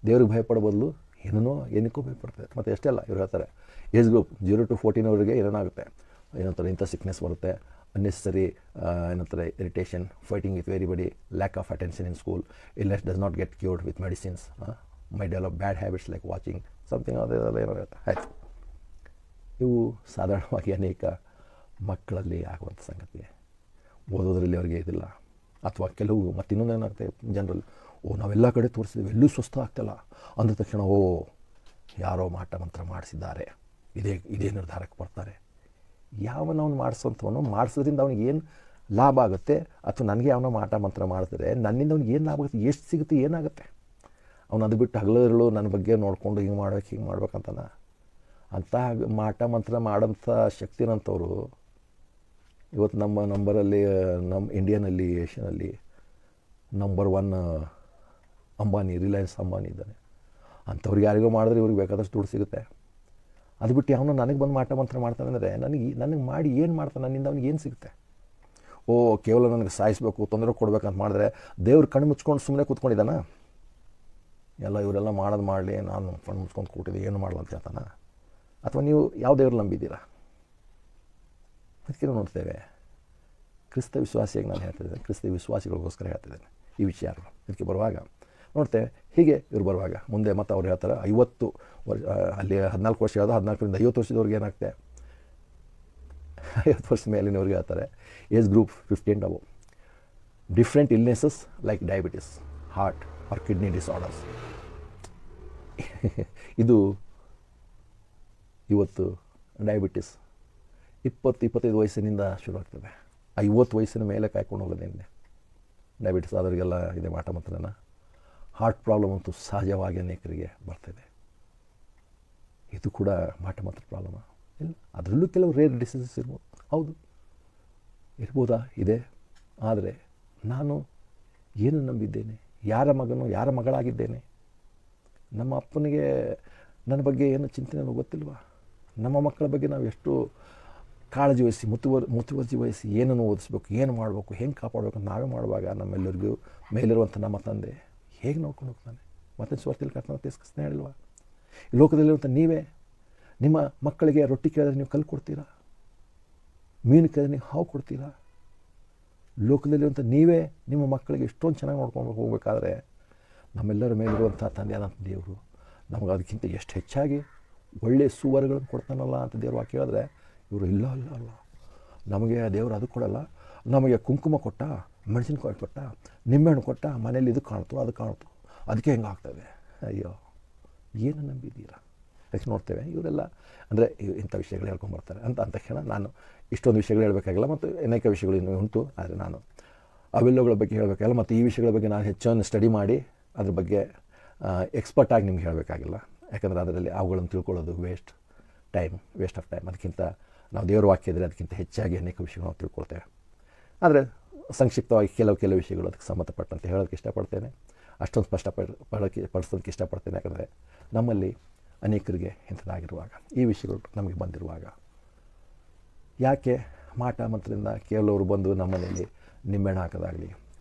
ದೇವ್ರಿಗೆ ಭಯಪಡೋ ಬದಲು ಏನಕ್ಕೂ ಭಯಪಡ್ತದೆ. ಮತ್ತು ಎಷ್ಟೇ ಅಲ್ಲ, ಇವ್ರು ಹೇಳ್ತಾರೆ ಏಜ್ ಗ್ರೂಪ್ 0 to 14 ಅವರಿಗೆ ಏನಾಗುತ್ತೆ, ಏನಂತಾರೆ, ಇಂಥ ಸಿಕ್ನೆಸ್ ಬರುತ್ತೆ, ಅನ್ನೆಸರಿ ಏನಂತಾರೆ irritation, fighting with everybody, lack of attention in school, illness does not get cured with medicines, may develop bad habits like watching something, ಅದೆಲ್ಲ ಏನೋ ಹೇಳ್ತಾರೆ. ಆಯಿತು, ಇವು ಸಾಧಾರಣವಾಗಿ ಅನೇಕ ಮಕ್ಕಳಲ್ಲಿ ಆಗುವಂಥ ಸಂಗತಿ. ಓದೋದ್ರಲ್ಲಿ ಅವರಿಗೆ ಇದಿಲ್ಲ. ಅಥವಾ ಕೆಲವು ಮತ್ತು ಇನ್ನೊಂದು ಏನಾಗುತ್ತೆ ಜನರಲ್ಲಿ, ನಾವೆಲ್ಲ ಕಡೆ ತೋರಿಸಿದ್ವಿ, ಎಲ್ಲೂ ಸ್ವಸ್ಥ ಆಗ್ತಿಲ್ಲ ಅಂದ ತಕ್ಷಣ ಯಾರೋ ಮಾಟ ಮಂತ್ರ ಮಾಡಿಸಿದ್ದಾರೆ, ಇದೇ ನಿರ್ಧಾರಕ್ಕೆ ಬರ್ತಾರೆ. ಯಾವನವನು ಮಾಡಿಸೋಂಥವನು ಮಾಡಿಸೋದ್ರಿಂದ ಅವ್ನಿಗೆ ಏನು ಲಾಭ ಆಗುತ್ತೆ, ಅಥವಾ ನನಗೆ ಯಾವನೋ ಮಾಟ ಮಂತ್ರ ಮಾಡಿದ್ರೆ ನನ್ನಿಂದ ಅವ್ನಿಗೆ ಏನು ಲಾಭ ಆಗುತ್ತೆ, ಎಷ್ಟು ಸಿಗುತ್ತೆ, ಏನಾಗುತ್ತೆ? ಅವನು ಅದು ಬಿಟ್ಟು ಹಗಲಿರುಳು ನನ್ನ ಬಗ್ಗೆ ನೋಡಿಕೊಂಡು ಹಿಂಗೆ ಮಾಡ್ಬೇಕಂತಾನ. ಅಂಥ ಮಾಟ ಮಂತ್ರ ಮಾಡೋಂಥ ಶಕ್ತಿನಂಥವ್ರು ಇವತ್ತು ನಮ್ಮ ನಂಬರಲ್ಲಿ, ನಮ್ಮ ಇಂಡಿಯಾನಲ್ಲಿ, ಏಷ್ಯಾನಲ್ಲಿ ನಂಬರ್ 1 ಅಂಬಾನಿ, ರಿಲಯನ್ಸ್ ಅಂಬಾನಿ ಇದ್ದಾನೆ. ಅಂಥವ್ರಿಗೆ ಯಾರಿಗೋ ಮಾಡಿದ್ರೆ ಇವ್ರಿಗೆ ಬೇಕಾದಷ್ಟು ದುಡ್ಡು ಸಿಗುತ್ತೆ. ಅದು ಬಿಟ್ಟು ಅವನು ನನಗೆ ಬಂದು ಮಾಟ ಮಂತ್ರ ಮಾಡ್ತಾನೆ ಅಂದರೆ ನನಗೆ ಮಾಡಿ ಏನು ಮಾಡ್ತಾನೆ, ನನ್ನಿಂದ ಅವ್ನಿಗೆ ಏನು ಸಿಗುತ್ತೆ? ಕೇವಲ ನನಗೆ ಸಾಯಿಸಬೇಕು, ತೊಂದರೆ ಕೊಡಬೇಕಂತ ಮಾಡಿದ್ರೆ ದೇವ್ರು ಕಣ್ಣು ಮುಚ್ಕೊಂಡು ಸುಮ್ಮನೆ ಕೂತ್ಕೊಂಡಿದ್ದಾನ? ಎಲ್ಲ ಇವರೆಲ್ಲ ಮಾಡೋದು ಮಾಡಲಿ, ನಾನು ಕಣ್ಣು ಮುಚ್ಕೊಂಡು ಕೂತಿದ್ದೆ, ಏನು ಮಾಡಲ್ಲ ಅಂತ ಹೇಳ್ತಾನ? ಅಥವಾ ನೀವು ಯಾವ ದೇವ್ರು ನಂಬಿದ್ದೀರಾ? ಅದಕ್ಕೆ ನೋಡ್ತೇವೆ. ಕ್ರಿಸ್ತ ವಿಶ್ವಾಸಿಯಾಗಿ ನಾನು ಹೇಳ್ತಿದ್ದೇನೆ, ಕ್ರಿಸ್ತ ವಿಶ್ವಾಸಿಗಳಿಗೋಸ್ಕರ ಹೇಳ್ತಿದ್ದೇನೆ ಈ ವಿಚಾರಗಳು. ಇದಕ್ಕೆ ಬರುವಾಗ ನೋಡ್ತೇವೆ, ಹೀಗೆ ಇವ್ರು ಬರುವಾಗ ಮುಂದೆ ಮತ್ತು ಅವ್ರು ಹೇಳ್ತಾರೆ 50 ವರ್ಷ, ಅಲ್ಲಿ 14 ವರ್ಷ ಯಾವುದು, 14ರಿಂದ 50 ವರ್ಷದವ್ರಿಗೆ ಏನಾಗ್ತದೆ, 50 ವರ್ಷದ ಮೇಲಿನವ್ರಿಗೆ ಹೇಳ್ತಾರೆ age group 15 above, different illnesses like diabetes, heart or kidney disorders. ಇದು ಇವತ್ತು ಡಯಾಬಿಟಿಸ್ 20-25 ವಯಸ್ಸಿನಿಂದ ಶುರುವಾಗ್ತದೆ. 50 ವಯಸ್ಸಿನ ಮೇಲೆ ಕಾಯ್ಕೊಂಡು ಹೋಗೋದೇನಿದೆ. ಡಯಾಬಿಟಿಸ್ ಆದವರಿಗೆಲ್ಲ ಇದೆ ಮಾಟ ಮಂತ್ರನ. ಹಾರ್ಟ್ ಪ್ರಾಬ್ಲಮ್ ಅಂತೂ ಸಹಜವಾಗಿ ಅನೇಕರಿಗೆ ಬರ್ತಿದೆ. ಇದು ಕೂಡ ಮಾಟ ಮಂತ್ರ ಪ್ರಾಬ್ಲಮ ಇಲ್ಲ? ಅದರಲ್ಲೂ ಕೆಲವು ರೇರ್ ಡಿಸೀಸಸ್ ಇರ್ಬೋದು. ಹೌದು, ಇರ್ಬೋದಾ? ಇದೆ. ಆದರೆ ನಾನು ಏನು ನಂಬಿದ್ದೇನೆ? ಯಾರ ಮಗನು, ಯಾರ ಮಗಳಾಗಿದ್ದೇನೆ? ನಮ್ಮ ಅಪ್ಪನಿಗೆ ನನ್ನ ಬಗ್ಗೆ ಏನು ಚಿಂತನೆ ಗೊತ್ತಿಲ್ವಾ? ನಮ್ಮ ಮಕ್ಕಳ ಬಗ್ಗೆ ನಾವು ಎಷ್ಟು ಕಾಳಜಿ ವಹಿಸಿ, ಮುತುವರ್ಜಿ ವಹಿಸಿ ಏನನ್ನು ಓದಿಸ್ಬೇಕು, ಏನು ಮಾಡಬೇಕು, ಹೆಂಗೆ ಕಾಪಾಡಬೇಕು ಅಂತ ನಾವೇ ಮಾಡುವಾಗ ನಮ್ಮೆಲ್ಲರಿಗೂ ಮೇಲಿರುವಂಥ ನಮ್ಮ ತಂದೆ ಹೇಗೆ ನೋಡ್ಕೊಂಡು ಹೋಗ್ತಾನೆ? ಮತ್ತೆ ಸ್ವಾರ್ಥಿಯಲ್ಲಿ ಕರ್ತನ ತಿರಸ್ಕರಿಸ್ತಾನೆ ಹೇಳಿಲ್ವಾ? ಈ ಲೋಕದಲ್ಲಿರುವಂಥ ನೀವೇ ನಿಮ್ಮ ಮಕ್ಕಳಿಗೆ ರೊಟ್ಟಿ ಕೇಳಿದ್ರೆ ನೀವು ಕಲ್ಲು ಕೊಡ್ತೀರಾ? ಮೀನು ಕೇಳಿದ್ರೆ ನೀವು ಹಾವು ಕೊಡ್ತೀರಾ? ಲೋಕದಲ್ಲಿರುವಂಥ ನೀವೇ ನಿಮ್ಮ ಮಕ್ಕಳಿಗೆ ಎಷ್ಟೊಂದು ಚೆನ್ನಾಗಿ ನೋಡ್ಕೊಂಡು ಹೋಗಬೇಕಾದ್ರೆ ನಮ್ಮೆಲ್ಲರ ಮೇಲಿರುವಂಥ ತಂದೆಯಾದಂಥ ದೇವರು ನಮಗೆ ಅದಕ್ಕಿಂತ ಎಷ್ಟು ಹೆಚ್ಚಾಗಿ ಒಳ್ಳೆಯ ಸುವರ್ಗಳನ್ನು ಕೊಡ್ತಾನಲ್ಲ ಅಂತ ದೇವ್ರು ವಾಕ್ಯ ಹೇಳಿದ್ರೆ, ಇವರು ಇಲ್ಲ ಅಲ್ಲ ಅಲ್ಲ, ನಮಗೆ ದೇವರು ಅದು ಕೊಡಲ್ಲ, ನಮಗೆ ಕುಂಕುಮ ಕೊಟ್ಟ, ಮೆಣಸಿನಕಾಯಿ ಕೊಟ್ಟ, ನಿಂಬೆಹಣ್ಣು ಕೊಟ್ಟ, ಮನೇಲಿ ಇದು ಕಾಣ್ತು, ಅದು ಕಾಣ್ತು, ಅದಕ್ಕೆ ಹೆಂಗೆ ಆಗ್ತದೆ? ಅಯ್ಯೋ, ಏನು ನಂಬಿದ್ದೀರಾ? ಅದಕ್ಕೆ ನೋಡ್ತೇವೆ ಇವರೆಲ್ಲ ಅಂದರೆ ಇಂಥ ವಿಷಯಗಳು ಹೇಳ್ಕೊಂಬರ್ತಾರೆ ಅಂತ ತಕ್ಷಣ ನಾನು ಇಷ್ಟೊಂದು ವಿಷಯಗಳು ಹೇಳಬೇಕಾಗಿಲ್ಲ, ಮತ್ತು ಅನೇಕ ವಿಷಯಗಳು ಇನ್ನೂ ಉಂಟು. ಆದರೆ ನಾನು ಅವೆಲ್ಲಗಳ ಬಗ್ಗೆ ಹೇಳಬೇಕಾಗಿಲ್ಲ, ಮತ್ತು ಈ ವಿಷಯಗಳ ಬಗ್ಗೆ ನಾನು ಹೆಚ್ಚನ್ನು ಸ್ಟಡಿ ಮಾಡಿ ಅದ್ರ ಬಗ್ಗೆ ಎಕ್ಸ್ಪರ್ಟಾಗಿ ನಿಮ್ಗೆ ಹೇಳಬೇಕಾಗಿಲ್ಲ. ಯಾಕಂದರೆ ಅದರಲ್ಲಿ ಅವುಗಳನ್ನು ತಿಳ್ಕೊಳ್ಳೋದು ವೇಸ್ಟ್ ಆಫ್ ಟೈಮ್. ಅದಕ್ಕಿಂತ ನಾವು ದೇವರ ವಾಕ್ಯ ಇದ್ದರೆ ಅದಕ್ಕಿಂತ ಹೆಚ್ಚಾಗಿ ಅನೇಕ ವಿಷಯಗಳು ನಾವು ತಿಳ್ಕೊಳ್ತೇವೆ. ಆದರೆ ಸಂಕ್ಷಿಪ್ತವಾಗಿ ಕೆಲವು ವಿಷಯಗಳು ಅದಕ್ಕೆ ಸಂಬಂಧಪಟ್ಟಂತೆ ಹೇಳೋದಕ್ಕೆ ಇಷ್ಟಪಡ್ತೇನೆ. ಅಷ್ಟೊಂದು ಪಡಿಸೋದಕ್ಕೆ ಇಷ್ಟಪಡ್ತೇನೆ. ಯಾಕಂದರೆ ನಮ್ಮಲ್ಲಿ ಅನೇಕರಿಗೆ ಇಂಥದ್ದಾಗಿರುವಾಗ, ಈ ವಿಷಯಗಳು ನಮಗೆ ಬಂದಿರುವಾಗ, ಯಾಕೆ ಮಾಟ ಮಂತ್ರದಿಂದ ಕೆಲವರು ಬಂದು ನಮ್ಮನೇಲಿ ನಿಂಬೆಹಣ್ಣು ಹಾಕೋದಾಗಲಿ,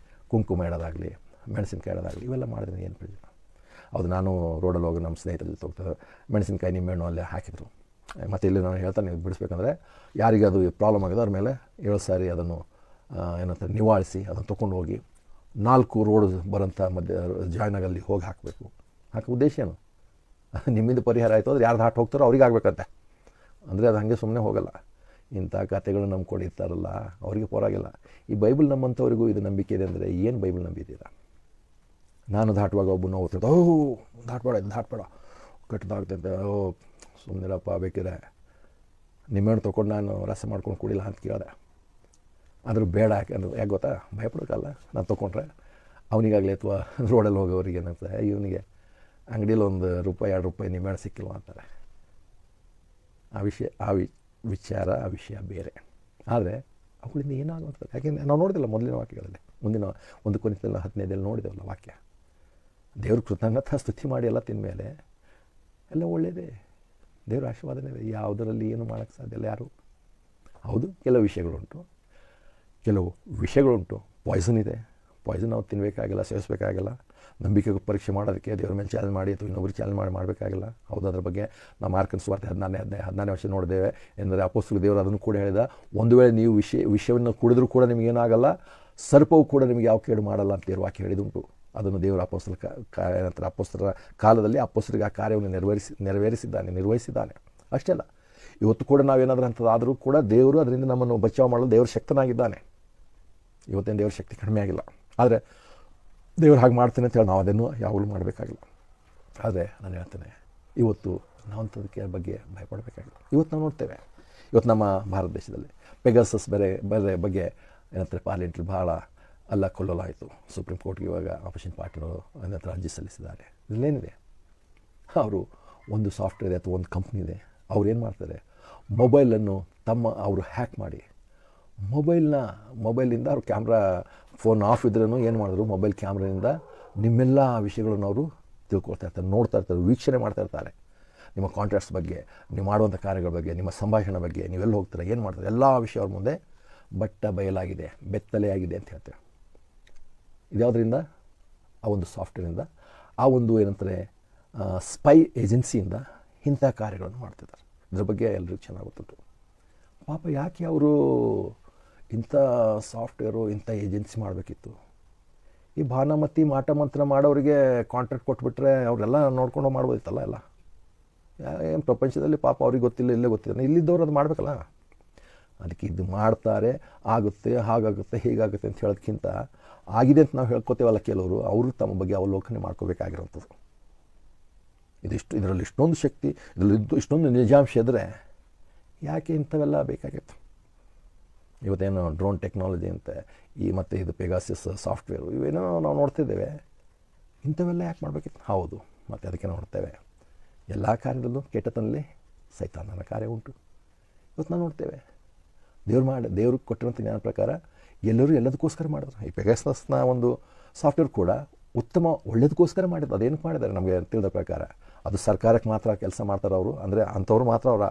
ಕುಂಕುಮ ಇಡೋದಾಗಲಿ, ಮೆಣಸಿನ್ಕಾಯಿ ಇಡೋದಾಗಲಿ, ಇವೆಲ್ಲ ಮಾಡಿದ್ರೆ ಏನು ಪ್ರಯೋಜನ? ಹೌದು, ನಾನು ರೋಡಲ್ಲಿ ಹೋಗಿ ನಮ್ಮ ಸ್ನೇಹಿತರ ಜೊತೆ ಹೋಗ್ತಾರೆ, ಮೆಣಸಿನ್ಕಾಯಿ ನಿಂಬೆಹಣ್ಣು ಅಲ್ಲೇ ಹಾಕಿದರು. ಮತ್ತು ಇಲ್ಲಿ ನಾನು ಹೇಳ್ತಾನೆ, ನೀವು ಬಿಡಿಸ್ಬೇಕಂದ್ರೆ ಯಾರಿಗೆ ಅದು ಪ್ರಾಬ್ಲಮ್ ಆಗಿದೆ ಅವ್ರ ಮೇಲೆ 7 ಸಾರಿ ಅದನ್ನು ಏನಂತ ನಿವಾಳಿಸಿ ಅದನ್ನು ತೊಗೊಂಡು ಹೋಗಿ 4 ರೋಡ್ ಬರೋಂಥ ಜಾಯ್ನ್ ಆಗಲ್ಲಿ ಹೋಗಿ ಹಾಕಬೇಕು. ಉದ್ದೇಶ ಏನು? ನಿಮ್ಮಿಂದ ಪರಿಹಾರ ಆಯಿತು ಅಂದರೆ ಯಾರ್ದು ಹಾಟ್ ಹೋಗ್ತಾರೋ ಅವ್ರಿಗೆ ಆಗಬೇಕಂತೆ. ಅಂದರೆ ಅದು ಹಾಗೆ ಸುಮ್ಮನೆ ಹೋಗಲ್ಲ. ಇಂಥ ಕಥೆಗಳು ನಮ್ಮ ಕೊಡಿರ್ತಾರಲ್ಲ ಅವರಿಗೆ ಪರವಾಗಿಲ್ಲ. ಈ ಬೈಬಲ್ ನಮ್ಮಂಥವ್ರಿಗೂ ಇದು ನಂಬಿಕೆ ಇದೆ ಅಂದರೆ ಏನು ಬೈಬಲ್ ನಂಬಿದ್ದೀರಾ? ನಾನು ದಾಟುವಾಗ ಒಬ್ಬನ ಓದ್ತಿದ್ದೆ, ದಾಟ್ಬೇಡ ಕೆಟ್ಟದಾಗ್ತೈತೆ, ಸುಮ್ಮನಿರಪ್ಪ, ಬೇಕಿದ್ರೆ ನಿಮ್ಮೆಣ್ಣು ತೊಗೊಂಡು ನಾನು ರಸ ಮಾಡ್ಕೊಂಡು ಕುಡಿಲ್ಲ ಅಂತ ಕೇಳಿದೆ. ಆದರೂ ಬೇಡ, ಯಾಕೆ ಗೊತ್ತಾ? ಭಯಪಡೋಕ್ಕಲ್ಲ. ನಾನು ತೊಗೊಂಡ್ರೆ ಅವನಿಗಾಗಲಿ ಅಥವಾ ರೋಡಲ್ಲಿ ಹೋಗೋರಿಗೆ ಏನಾಗ್ತದೆ, ಇವನಿಗೆ ಅಂಗಡಿಯಲ್ಲಿ ₹1-2 ನಿಮ್ಮೆಣ್ಣು ಸಿಕ್ಕಿಲ್ವ ಅಂತಾರೆ. ಆ ವಿಷಯ ಬೇರೆ. ಆದರೆ ಅವುಗಳಿಂದ ಏನಾಗುತ್ತೆ? ಯಾಕೆಂದರೆ ನಾವು ನೋಡಿದಿಲ್ಲ ಮೊದಲಿನ ವಾಕ್ಯಗಳಲ್ಲಿ, ಮುಂದಿನ 1 ಕೊರಿಂಥದಲ್ಲಿ 15 ನೋಡಿದೇವಲ್ಲ ವಾಕ್ಯ. ದೇವ್ರ ಕೃತಜ್ಞತಾ ಸ್ತುತಿ ಮಾಡಿ ಎಲ್ಲ ತಿಂದಮೇಲೆ ಎಲ್ಲ ಒಳ್ಳೆಯದೇ, ದೇವ್ರ ಆಶೀರ್ವಾದನೇ ಇದೆ. ಯಾವುದರಲ್ಲಿ ಏನು ಮಾಡೋಕ್ಕೆ ಸಾಧ್ಯ ಇಲ್ಲ ಯಾರು. ಹೌದು, ಕೆಲವು ವಿಷಯಗಳುಂಟು. ಪಾಯ್ಸನ್ ಇದೆ, ಪಾಯ್ಸನ್ ನಾವು ತಿನ್ನಬೇಕಾಗಿಲ್ಲ, ಸೇವಿಸಬೇಕಾಗಿಲ್ಲ. ನಂಬಿಕೆ ಪರೀಕ್ಷೆ ಮಾಡೋದಕ್ಕೆ ದೇವ್ರ ಮೇಲೆ ಚಾಲೆಂಜ್ ಮಾಡಿ ಅಥವಾ ಇನ್ನೊಬ್ರಿಗೆ ಚಾಲೆಂಜ್ ಮಾಡಬೇಕಾಗಿಲ್ಲ. ಹೌದು, ಅದ್ರ ಬಗ್ಗೆ ನಾವು ಮಾರ್ಕನ ಸುವಾರ್ತೆ 14ನೇ ವರ್ಷ ನೋಡಿದ್ದೇವೆ. ಎಂದರೆ ಅಪೊಸ್ತಲ ದೇವರು ಅದನ್ನು ಕೂಡ ಹೇಳಿದ, ಒಂದು ವೇಳೆ ನೀವು ವಿಷಯವನ್ನು ಕುಡಿದ್ರೂ ಕೂಡ ನಿಮಗೇನಾಗಲ್ಲ, ಸರ್ಪವು ಕೂಡ ನಿಮಗೆ ಯಾವ ಕೇಡು ಮಾಡಲ್ಲ ಅಂತ ದೇವ್ರ ವಾಕ್ಯ ಹೇಳಿದುಂಟು. ಅದನ್ನು ದೇವರ ಅಪೊಸ್ತಲರ ಕಾಲದಲ್ಲಿ ಅಪೊಸ್ತಲಿಗೆ ಆ ಕಾರ್ಯವನ್ನು ನಿರ್ವಹಿಸಿದ್ದಾನೆ. ಅಷ್ಟೇ ಅಲ್ಲ, ಇವತ್ತು ಕೂಡ ನಾವೇನಾದರೂ ಅಂಥದ್ದಾದರೂ ಕೂಡ ದೇವರು ಅದರಿಂದ ನಮ್ಮನ್ನು ಬಚಾವ್ ಮಾಡಲು ದೇವರು ಶಕ್ತನಾಗಿದ್ದಾನೆ. ಇವತ್ತೇನು ದೇವ್ರ ಶಕ್ತಿ ಕಡಿಮೆ ಆಗಿಲ್ಲ. ಆದರೆ ದೇವ್ರು ಹಾಗೆ ಮಾಡ್ತೇನೆ ಅಂತ ಹೇಳಿ ನಾವು ಅದನ್ನು ಯಾವಾಗಲೂ ಮಾಡಬೇಕಾಗಿಲ್ಲ. ಆದರೆ ನಾನು ಹೇಳ್ತೇನೆ, ಇವತ್ತು ನಾವು ಅಂಥದಕ್ಕೆ ಬಗ್ಗೆ ಭಯಪಡಬೇಕಾಗಿಲ್ಲ. ಇವತ್ತು ನಾವು ನೋಡ್ತೇವೆ, ಇವತ್ತು ನಮ್ಮ ಭಾರತ ದೇಶದಲ್ಲಿ ಪೆಗಾಸಸ್ ಬೇರೆ ಬಗ್ಗೆ ಏನಂತಾರೆ, ಪಾರ್ಲಿಮೆಂಟ್ರಿ ಭಾಳ ಅಲ್ಲ ಕೊಲ್ಲಲಾಯಿತು. ಸುಪ್ರೀಂ ಕೋರ್ಟ್ಗೆ ಇವಾಗ ಆಪೋಸಿಷನ್ ಪಾರ್ಟಿನವರು ಏನಂತಾರೆ ಅರ್ಜಿ ಸಲ್ಲಿಸಿದ್ದಾರೆ. ಇದರಲ್ಲೇನಿದೆ? ಅವರು ಒಂದು ಸಾಫ್ಟ್ವೇರ್ ಅಥವಾ ಒಂದು ಕಂಪ್ನಿ ಇದೆ, ಅವ್ರು ಏನು ಮಾಡ್ತಾರೆ, ಮೊಬೈಲನ್ನು ಅವರು ಹ್ಯಾಕ್ ಮಾಡಿ ಮೊಬೈಲಿಂದ ಅವ್ರ ಕ್ಯಾಮ್ರಾ ಫೋನ್ ಆಫ್ ಇದ್ರೂ ಏನು ಮಾಡಿದ್ರು, ಮೊಬೈಲ್ ಕ್ಯಾಮ್ರಾದಿಂದ ನಿಮ್ಮೆಲ್ಲ ವಿಷಯಗಳನ್ನು ಅವರು ತಿಳ್ಕೊಳ್ತಾ ಇರ್ತಾರೆ, ನೋಡ್ತಾ ಇರ್ತಾರೆ, ವೀಕ್ಷಣೆ ಮಾಡ್ತಾ ಇರ್ತಾರೆ. ನಿಮ್ಮ ಕಾಂಟ್ಯಾಕ್ಟ್ಸ್ ಬಗ್ಗೆ, ನೀವು ಮಾಡುವಂಥ ಕಾರ್ಯಗಳ ಬಗ್ಗೆ, ನಿಮ್ಮ ಸಂಭಾಷಣೆ ಬಗ್ಗೆ, ನೀವೆಲ್ಲ ಹೋಗ್ತಾರೆ, ಏನು ಮಾಡ್ತಾರೆ, ಎಲ್ಲ ವಿಷಯ ಅವ್ರ ಮುಂದೆ ಬಯಲಾಗಿದೆ, ಬೆತ್ತಲೆಯಾಗಿದೆ ಅಂತ ಹೇಳ್ತಾರೆ. ಇದ್ಯಾವುದರಿಂದ? ಆ ಒಂದು ಸಾಫ್ಟ್ವೇರಿಂದ, ಆ ಒಂದು ಏನಂತಾರೆ ಸ್ಪೈ ಏಜೆನ್ಸಿಯಿಂದ ಇಂಥ ಕಾರ್ಯಗಳನ್ನು ಮಾಡ್ತಿದ್ದಾರೆ. ಇದ್ರ ಬಗ್ಗೆ ಎಲ್ರಿಗೂ ಚೆನ್ನಾಗಿ ಗೊತ್ತುಂಟು. ಪಾಪ ಯಾಕೆ ಅವರು ಇಂಥ ಸಾಫ್ಟ್ವೇರು, ಇಂಥ ಏಜೆನ್ಸಿ ಮಾಡಬೇಕಿತ್ತು? ಈ ಭಾನುಮತಿ ಮಾಟ ಮಂತ್ರ ಮಾಡೋರಿಗೆ ಕಾಂಟ್ರಾಕ್ಟ್ ಕೊಟ್ಬಿಟ್ರೆ ಅವರೆಲ್ಲ ನೋಡ್ಕೊಂಡು ಮಾಡ್ಬೋದಿತ್ತಲ್ಲ ಎಲ್ಲ. ಏನು ಪ್ರಪಂಚದಲ್ಲಿ ಪಾಪ ಅವ್ರಿಗೆ ಗೊತ್ತಿಲ್ಲ, ಇಲ್ಲೇ ಗೊತ್ತಿಲ್ಲ, ಇಲ್ಲಿದ್ದವ್ರು ಅದು ಮಾಡಬೇಕಲ್ಲ. ಅದಕ್ಕೆ ಇದು ಮಾಡ್ತಾರೆ, ಆಗುತ್ತೆ, ಹಾಗಾಗುತ್ತೆ, ಹೀಗಾಗುತ್ತೆ ಅಂತ ಹೇಳೋದಕ್ಕಿಂತ ಆಗಿದೆ ಅಂತ ನಾವು ಹೇಳ್ಕೊತೇವಲ್ಲ ಕೆಲವರು, ಅವರು ತಮ್ಮ ಬಗ್ಗೆ ಅವಲೋಕನೆ ಮಾಡ್ಕೋಬೇಕಾಗಿರೋಂಥದ್ದು. ಇದರಲ್ಲಿ ಇಷ್ಟೊಂದು ಶಕ್ತಿ, ಇದರಲ್ಲಿ ಇಷ್ಟೊಂದು ನಿಜಾಂಶ ಇದ್ದರೆ ಯಾಕೆ ಇಂಥವೆಲ್ಲ ಬೇಕಾಗಿತ್ತು? ಇವತ್ತೇನು ಡ್ರೋನ್ ಟೆಕ್ನಾಲಜಿ ಅಂತ ಮತ್ತು ಇದು ಪೆಗಾಸಿಸ್ ಸಾಫ್ಟ್ವೇರು ಇವೇನೋ ನಾವು ನೋಡ್ತಿದ್ದೇವೆ, ಇಂಥವೆಲ್ಲ ಯಾಕೆ ಮಾಡಬೇಕಿತ್ತು? ಹೌದು, ಮತ್ತು ಅದಕ್ಕೆ ನೋಡ್ತೇವೆ ಎಲ್ಲ ಕಾರ್ಯದಲ್ಲೂ ಕೆಟ್ಟತನಲ್ಲಿ ಸೈತಾನನ ಕಾರ್ಯ ಉಂಟು. ಇವತ್ತು ನಾವು ನೋಡ್ತೇವೆ, ದೇವರು ಕೊಟ್ಟಿರೋಂಥ ಜ್ಞಾನ ಪ್ರಕಾರ ಎಲ್ಲರೂ ಎಲ್ಲದಕ್ಕೋಸ್ಕರ ಮಾಡಿದ್ರು. ಈ ಪೆಗಾಸಸ್ನ ಒಂದು ಸಾಫ್ಟ್ವೇರ್ ಕೂಡ ಉತ್ತಮ ಒಳ್ಳೇದಕ್ಕೋಸ್ಕರ ಮಾಡಿದ್ರು. ಅದೇನಕ್ಕೆ ಮಾಡಿದ್ದಾರೆ ನಮಗೆ ತಿಳಿದ ಪ್ರಕಾರ? ಅದು ಸರ್ಕಾರಕ್ಕೆ ಮಾತ್ರ ಕೆಲಸ ಮಾಡ್ತಾರೆ ಅವರು, ಅಂದರೆ ಅಂಥವ್ರು ಮಾತ್ರ ಅವರ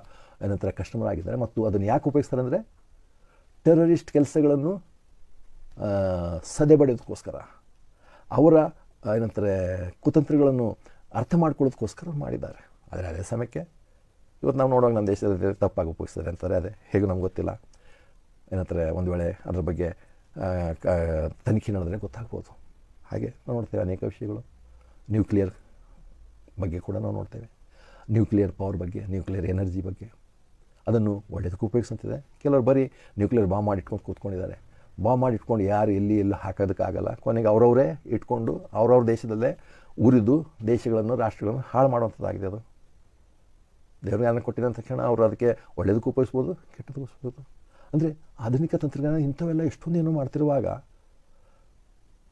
ಏನಂತಾರೆ ಕಸ್ಟಮರ್ ಆಗಿದ್ದಾರೆ. ಮತ್ತು ಅದನ್ನು ಯಾಕೆ ಉಪಯೋಗಿಸ್ತಾರೆ ಅಂದರೆ ಟೆರರಿಸ್ಟ್ ಕೆಲಸಗಳನ್ನು ಸದೆಬಡಿಯೋದಕ್ಕೋಸ್ಕರ, ಅವರ ಏನಂತಾರೆ ಕುತಂತ್ರಗಳನ್ನು ಅರ್ಥ ಮಾಡ್ಕೊಳ್ಳೋದಕ್ಕೋಸ್ಕರ ಮಾಡಿದ್ದಾರೆ. ಆದರೆ ಅದೇ ಸಮಯಕ್ಕೆ ಇವತ್ತು ನಾವು ನೋಡುವಾಗ ನಮ್ಮ ದೇಶದಲ್ಲಿ ತಪ್ಪಾಗಿ ಉಪಯೋಗಿಸ್ತಾರೆ ಅಂತಾರೆ. ಅದೇ ಹೇಗೂ ನಮ್ಗೆ ಗೊತ್ತಿಲ್ಲ. ಏನಂತಾರೆ ಒಂದು ವೇಳೆ ಅದ್ರ ಬಗ್ಗೆ ತನಿಖೆ ನಡೆದ್ರೆ ಗೊತ್ತಾಗ್ಬೋದು. ಹಾಗೆ ನಾವು ನೋಡ್ತೇವೆ ಅನೇಕ ವಿಷಯಗಳು. ನ್ಯೂಕ್ಲಿಯರ್ ಬಗ್ಗೆ ಕೂಡ ನಾವು ನೋಡ್ತೇವೆ. ನ್ಯೂಕ್ಲಿಯರ್ ಪವರ್ ಬಗ್ಗೆ, ನ್ಯೂಕ್ಲಿಯರ್ ಎನರ್ಜಿ ಬಗ್ಗೆ, ಅದನ್ನು ಒಳ್ಳೆಯದಕ್ಕೆ ಉಪಯೋಗಿಸ್ತಿದೆ. ಕೆಲವರು ಬರೀ ನ್ಯೂಕ್ಲಿಯರ್ ಬಾಂಬ್ ಮಾಡಿ ಇಟ್ಕೊಂಡು ಕೂತ್ಕೊಂಡಿದ್ದಾರೆ. ಬಾಂಬ್ ಮಾಡಿ ಇಟ್ಕೊಂಡು ಯಾರು ಎಲ್ಲಿ ಹಾಕೋದಕ್ಕಾಗಲ್ಲ. ಕೊನೆಗೆ ಅವರವರೇ ಇಟ್ಕೊಂಡು ಅವ್ರವ್ರ ದೇಶದಲ್ಲೇ ಉರಿದು ದೇಶಗಳನ್ನು, ರಾಷ್ಟ್ರಗಳನ್ನು ಹಾಳು ಮಾಡುವಂಥದ್ದಾಗಿದೆ. ಅದು ದೇವ್ರಿಗೆ ಯಾರನ್ನ ಕೊಟ್ಟಿದೆ ಅಂತ ತಕ್ಷಣ ಅವರು ಅದಕ್ಕೆ ಒಳ್ಳೆಯದಕ್ಕೂ ಉಪಯೋಗಿಸ್ಬೋದು, ಕೆಟ್ಟದಕ್ಕೂ ಉಪಯೋಗಿಸ್ಬೋದು. ಅಂದರೆ ಆಧುನಿಕ ತಂತ್ರಜ್ಞಾನ ಇಂಥವೆಲ್ಲ ಎಷ್ಟೊಂದೇನೋ ಮಾಡ್ತಿರುವಾಗ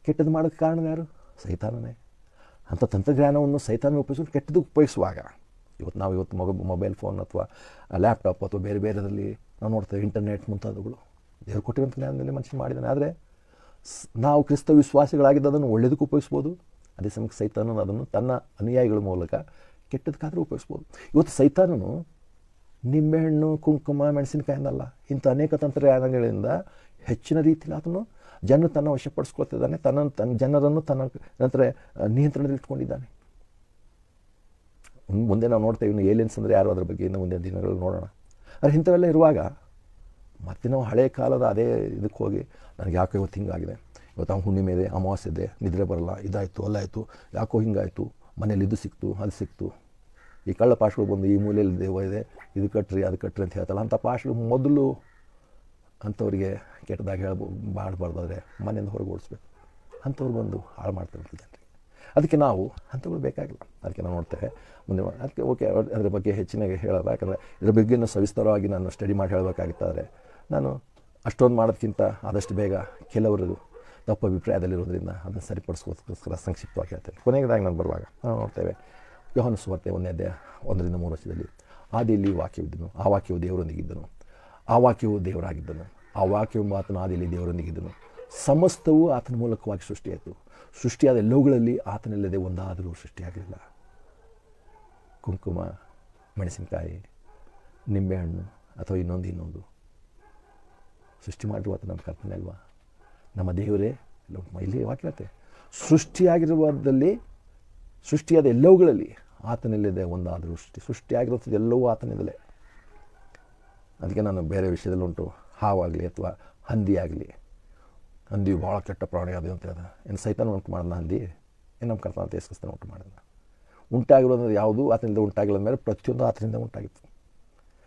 ಕೆಟ್ಟದ್ದು ಮಾಡೋಕ್ಕೆ ಕಾರಣ ಯಾರು? ಸೈತಾನನೇ. ಅಂಥ ತಂತ್ರಜ್ಞಾನವನ್ನು ಸೈತಾನ ಉಪಯೋಗಿಸ್ಕೊಂಡು ಕೆಟ್ಟದಕ್ಕೆ ಉಪಯೋಗಿಸುವಾಗ ಇವತ್ತು ಮೊಬೈಲ್ ಫೋನ್ ಅಥವಾ ಲ್ಯಾಪ್ಟಾಪ್ ಅಥವಾ ಬೇರೆ ಬೇರೆದಲ್ಲಿ ನಾವು ನೋಡ್ತೇವೆ, ಇಂಟರ್ನೆಟ್ ಮುಂತಾದವುಗಳು ದೇವರು ಕೊಟ್ಟಿರೋಂಥ ಜ್ಞಾನದಲ್ಲಿ ಮನುಷ್ಯನ ಮಾಡಿದ್ದಾನೆ. ಆದರೆ ನಾವು ಕ್ರಿಸ್ತ ವಿಶ್ವಾಸಿಗಳಾಗಿದ್ದು ಅದನ್ನು ಒಳ್ಳೆಯದಕ್ಕೆ ಉಪಯೋಗಿಸ್ಬೋದು. ಅದೇ ಸಮಯಕ್ಕೆ ಸೈತಾನನು ಅದನ್ನು ತನ್ನ ಅನುಯಾಯಿಗಳ ಮೂಲಕ ಕೆಟ್ಟದಕ್ಕಾದರೂ ಉಪಯೋಗಿಸ್ಬೋದು. ಇವತ್ತು ಸೈತಾನನು ನಿಂಬೆಹಣ್ಣು, ಕುಂಕುಮ, ಮೆಣಸಿನಕಾಯಿಂದಲ್ಲ, ಇಂಥ ಅನೇಕ ತಂತ್ರಜ್ಞಾನಗಳಿಂದ ಹೆಚ್ಚಿನ ರೀತಿಯಲ್ಲಿ ಆತನು ತನ್ನ ವಶಪಡಿಸ್ಕೊಳ್ತಿದ್ದಾನೆ. ತನ್ನ ಜನರನ್ನು ತನ್ನ ನಂತರ ನಿಯಂತ್ರಣದಲ್ಲಿ ಇಟ್ಕೊಂಡಿದ್ದಾನೆ. ಮುಂದೆ ನಾವು ನೋಡ್ತೇವೆ ಇನ್ನು ಏಲಿಯನ್ಸ್ ಅಂದರೆ ಯಾರು, ಅದರ ಬಗ್ಗೆ ಇನ್ನು ಮುಂದೆ ದಿನಗಳಲ್ಲಿ ನೋಡೋಣ. ಆದರೆ ಇಂಥವೆಲ್ಲ ಇರುವಾಗ ಮತ್ತೆ ನಾವು ಹಳೆಯ ಕಾಲದ ಅದೇ ಇದಕ್ಕೆ ಹೋಗಿ ನನಗೆ ಯಾಕೋ ಇವತ್ತು ಹಿಂಗಾಗಿದೆ, ಇವತ್ತು ಹುಣ್ಣಿಮೆ ಇದೆ, ಅಮಾವಾಸ್ಯೆ ಇದೆ, ನಿದ್ರೆ ಬರಲ್ಲ, ಇದಾಯಿತು ಅಲ್ಲಾಯಿತು, ಯಾಕೋ ಹಿಂಗಾಯಿತು, ಮನೇಲಿ ಇದು ಸಿಕ್ತು ಅದು ಸಿಕ್ತು, ಈ ಕಳ್ಳ ಪಾಶ್ಗಳು ಬಂದು ಈ ಮೂಲೆಯಲ್ಲಿ ದೇವ ಇದೆ, ಇದು ಕಟ್ಟ್ರಿ ಅದು ಕಟ್ಟ್ರಿ ಅಂತ ಹೇಳ್ತಲ್ಲ. ಅಂಥ ಪಾಶ್ಗಳು ಮೊದಲು ಅಂಥವ್ರಿಗೆ ಕೆಟ್ಟದಾಗಿ ಮಾಡಬಾರ್ದಾದ್ರೆ ಮನೆಯಿಂದ ಹೊರಗೆ ಓಡಿಸ್ಬೇಕು. ಅಂಥವ್ರು ಬಂದು ಹಾಳು ಮಾಡ್ತಿರ್ತಾರೆ ಜನರಿಗೆ. ಅದಕ್ಕೆ ನಾವು ಅಂಥವ್ರು ಬೇಕಾಗಿಲ್ಲ. ಅದಕ್ಕೆ ನಾವು ನೋಡ್ತೇವೆ ಮುಂದೆ. ಅದಕ್ಕೆ ಓಕೆ, ಅದರ ಬಗ್ಗೆ ಹೆಚ್ಚಿನಾಗಿ ಹೇಳೋದು. ಯಾಕಂದರೆ ಇದ್ರ ಬಗ್ಗೆ ಸವಿಸ್ತಾರವಾಗಿ ನಾನು ಸ್ಟಡಿ ಮಾಡಿ ಹೇಳಬೇಕಾಗಿತ್ತಾದರೆ ನಾನು ಅಷ್ಟೊಂದು ಮಾಡೋದಕ್ಕಿಂತ ಆದಷ್ಟು ಬೇಗ ಕೆಲವರು ತಪ್ಪು ಅಭಿಪ್ರಾಯದಲ್ಲಿರೋದ್ರಿಂದ ಅದನ್ನು ಸರಿಪಡಿಸ್ಕೋಸ್ಕರ ಸಂಕ್ಷಿಪ್ತವಾಗಿ ಹೇಳ್ತೇನೆ. ಕೊನೆಯದಾಗಿ ನಾನು ಬರುವಾಗ ನಾವು ನೋಡ್ತೇವೆ ಯೋಹಾನ ಸುವಾರ್ತೆ 1:1-3 ಆದಿಯಲ್ಲಿ ವಾಕ್ಯವಿದ್ದನು, ಆ ವಾಕ್ಯವು ದೇವರೊಂದಿಗಿದ್ದನು, ಆ ವಾಕ್ಯವು ದೇವರಾಗಿದ್ದನು, ಆ ವಾಕ್ಯವು ಆತನ ಆದಿಯಲ್ಲಿ ದೇವರೊಂದಿಗಿದ್ದನು. ಸಮಸ್ತವೂ ಆತನ ಮೂಲಕವಾಗಿ ಸೃಷ್ಟಿಯಾಯಿತು. ಸೃಷ್ಟಿಯಾದ ಎಲ್ಲವುಗಳಲ್ಲಿ ಆತನಿಲ್ಲದೆ ಒಂದಾದರೂ ಸೃಷ್ಟಿಯಾಗಲಿಲ್ಲ. ಕುಂಕುಮ, ಮೆಣಸಿನಕಾಯಿ, ನಿಂಬೆಹಣ್ಣು ಅಥವಾ ಇನ್ನೊಂದು ಸೃಷ್ಟಿ ಮಾಡಿರುವ ಆತ ನಮ್ಮ ಕಲ್ಪನೆ ಅಲ್ವಾ? ನಮ್ಮ ದೇವರೇ ಇಲ್ಲಿ ವಾಕ್ಯತೆ ಸೃಷ್ಟಿಯಾಗಿರುವುದಲ್ಲಿ, ಸೃಷ್ಟಿಯಾದ ಎಲ್ಲವುಗಳಲ್ಲಿ ಆತನಿಲ್ಲದೆ ಒಂದಾದರೂ ಸೃಷ್ಟಿಯಾಗಿರುತ್ತದೆ ಎಲ್ಲವೂ ಆತನಿಂದಲೇ. ಅದಕ್ಕೆ ನಾನು ಬೇರೆ ವಿಷಯದಲ್ಲಿ ಉಂಟು, ಹಾವಾಗಲಿ ಅಥವಾ ಹಂದಿ ಆಗಲಿ, ಹಂದಿಯು ಭಾಳ ಕೆಟ್ಟ ಪ್ರಾಣಿ ಅದು ಅಂತ ಹೇಳಿದ. ಏನು ಸೈತಾನ ಉಂಟು ಮಾಡೋಣ ಹಂದಿ? ಏನು ನಮ್ಮ ಕರ್ತನ ಅಂತ ಯೇಸುಕ್ರಿಸ್ತನ ಉಂಟು ಮಾಡೋಣ? ಉಂಟಾಗಿರೋದು ಯಾವುದು ಆತನಿಂದ ಉಂಟಾಗಿಲ್ಲ ಮೇಲೆ ಪ್ರತಿಯೊಂದು ಆತನಿಂದ ಉಂಟಾಗಿತ್ತು.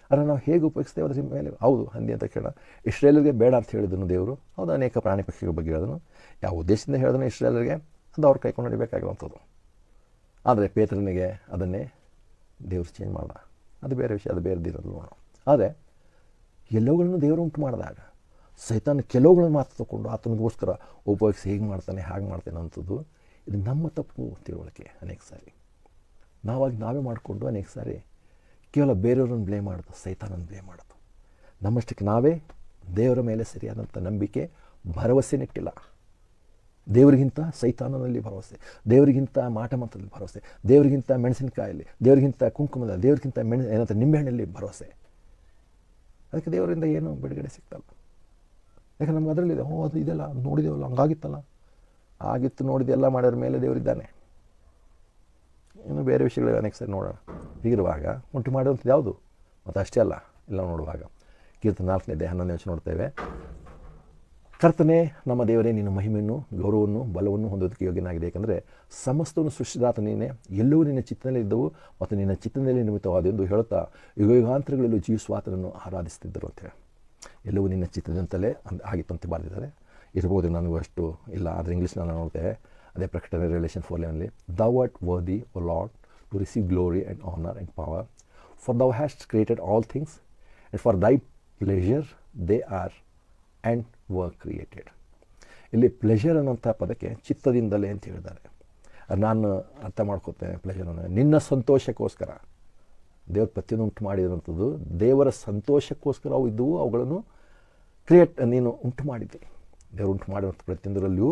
ಆದರೆ ನಾವು ಹೇಗೆ ಉಪಯೋಗಿಸ್ತೇವೆ ಅದರ ಮೇಲೆ. ಹೌದು, ಹಂದಿ ಅಂತ ಕೇಳ ಇಸ್ರೇಲರಿಗೆ ಬೇಡ ಅಂತ ಹೇಳಿದನು ದೇವರು. ಹೌದು, ಅನೇಕ ಪ್ರಾಣಿ ಪಕ್ಷಿಗಳ ಬಗ್ಗೆ ಹೇಳಿದನು. ಯಾವ ಉದ್ದೇಶದಿಂದ ಹೇಳಿದನು ಇಸ್ರೇಲರಿಗೆ ಅದು ಅವ್ರು ಕೈಕೊಂಡು ನಡಿಬೇಕಾಗಿರುವಂಥದ್ದು. ಆದರೆ ಪೇತ್ರನಿಗೆ ಅದನ್ನೇ ದೇವರು ಚೇಂಜ್ ಮಾಡ್ದ. ಅದು ಬೇರೆ ವಿಷಯ, ಅದು ಬೇರೆ ದಿನದಲ್ಲಿ ನೋಡೋಣ. ಆದರೆ ಎಲ್ಲವುಗಳನ್ನು ದೇವರು ಉಂಟು ಮಾಡಿದಾಗ ಸೈತಾನ ಕೆಲವುಗಳನ್ನು ಮಾತ್ರ ತಗೊಂಡು ಆತನಿಗೋಸ್ಕರ ಉಪಯೋಗಿಸಿ ಹೇಗೆ ಮಾಡ್ತಾನೆ ಹಾಗೆ ಮಾಡ್ತಾನೆ ಅಂಥದ್ದು ಇದು ನಮ್ಮ ತಪ್ಪು ತಿಳುವಳಿಕೆ. ಅನೇಕ ಸಾರಿ ನಾವಾಗಿ ನಾವೇ ಮಾಡಿಕೊಂಡು ಅನೇಕ ಸಾರಿ ಕೇವಲ ಬೇರೆಯವ್ರನ್ನ ಬ್ಲೇಮ್ ಮಾಡೋದು, ಸೈತಾನನ್ನು ಬ್ಲೇಮ್ ಮಾಡೋದು. ನಮ್ಮಷ್ಟಕ್ಕೆ ನಾವೇ ದೇವರ ಮೇಲೆ ಸರಿಯಾದಂಥ ನಂಬಿಕೆ ಭರವಸೆನಿಟ್ಟಿಲ್ಲ. ದೇವರಿಗಿಂತ ಸೈತಾನನಲ್ಲಿ ಭರವಸೆ, ದೇವರಿಗಿಂತ ಮಾಟಮಂತ್ರದಲ್ಲಿ ಭರವಸೆ, ದೇವರಿಗಿಂತ ಮೆಣಸಿನಕಾಯಲ್ಲಿ, ದೇವರಿಗಿಂತ ಕುಂಕುಮದಲ್ಲಿ, ದೇವರಿಗಿಂತ ಏನಂತ ನಿಂಬೆಹಣ್ಣಲ್ಲಿ ಭರವಸೆ. ಅದಕ್ಕೆ ದೇವರಿಂದ ಏನು ಬಿಡುಗಡೆ ಸಿಗ್ತಲ್ಲ. ಯಾಕಂದ್ರೆ ನಮ್ಗೆ ಅದರಲ್ಲಿದೆ, ಅದು ಇದೆಲ್ಲ ನೋಡಿದೇವಲ್ಲ, ಹಂಗಾಗಿತ್ತಲ್ಲ, ಆಗಿತ್ತು ನೋಡಿದೆಲ್ಲ ಮಾಡೋರ ಮೇಲೆ ದೇವರಿದ್ದಾನೆ. ಇನ್ನು ಬೇರೆ ವಿಷಯಗಳು ಅನೇಕ ಸರಿ ನೋಡೋಣ. ಹೀಗಿರುವಾಗ ಉಂಟು ಮಾಡುವಂಥದ್ದು ಯಾವುದು? ಮತ್ತು ಅಷ್ಟೇ ಅಲ್ಲ, ಎಲ್ಲ ನೋಡುವಾಗ ಕೀರ್ತನೆ 4:11 ನೋಡ್ತೇವೆ. ಕರ್ತನೇ ನಮ್ಮ ದೇವರೇ, ನಿನ್ನ ಮಹಿಮೆಯನ್ನು, ಗೌರವವನ್ನು, ಬಲವನ್ನು ಹೊಂದೋದಕ್ಕೆ ಯೋಗ್ಯನಾಗಿದೆ. ಏಕೆಂದರೆ ಸಮಸ್ತವನ್ನು ಸೃಷ್ಟಿದಾತ ನೀನೇ, ಎಲ್ಲವೂ ನಿನ್ನ ಚಿತ್ತದಲ್ಲಿ ಇದ್ದವು ಮತ್ತು ನಿನ್ನ ಚಿತ್ತದಲ್ಲಿ ನಿಮಿತ್ತವಾದೆಂದು ಹೇಳುತ್ತಾ ಯುಗಾಂತರಗಳಲ್ಲೂ ಜೀವಿಸುವಾತನನ್ನು ಆರಾಧಿಸ್ತಿದ್ದರು ಅಂತೇಳಿ. ಎಲ್ಲವೂ ನಿನ್ನ ಚಿತ್ತದಂತಲೇ ಆಗಿತ್ತು ಅಂತ ಬರೆದಿದ್ದಾರೆ. ಇರ್ಬೋದು, ನನಗೂ ಅಷ್ಟು ಇಲ್ಲ, ಆದರೆ ಇಂಗ್ಲೀಷ್ ನಾನು ನೋಡ್ತೇವೆ. ಅದೇ ಪ್ರಕಟಣೆ relation 4:11 Thou art worthy, O Lord, to receive glory and honor and power, for thou hast created all things, and for thy pleasure they are and were created. ಇಲ್ಲಿ ಪ್ಲೆಷರ್ ಅನ್ನೋಂಥ ಪದಕ್ಕೆ ಚಿತ್ತದಿಂದಲೇ ಅಂತ ಹೇಳಿದ್ದಾರೆ. ನಾನು ಅರ್ಥ ಮಾಡ್ಕೋತೇನೆ ಪ್ಲೆಷರನ್ನು, ನಿನ್ನ ಸಂತೋಷಕ್ಕೋಸ್ಕರ ದೇವ್ರ ಪ್ರತಿಯೊಂದು ಉಂಟು ಮಾಡಿರೋಂಥದ್ದು ದೇವರ ಸಂತೋಷಕ್ಕೋಸ್ಕರ ಅವು ಇದ್ದವು, ಅವುಗಳನ್ನು ನೀನು ಉಂಟು ಮಾಡಿದ್ದೆ. ದೇವರು ಉಂಟು ಮಾಡಿರೋಂಥ ಪ್ರತಿಯೊಂದರಲ್ಲಿಯೂ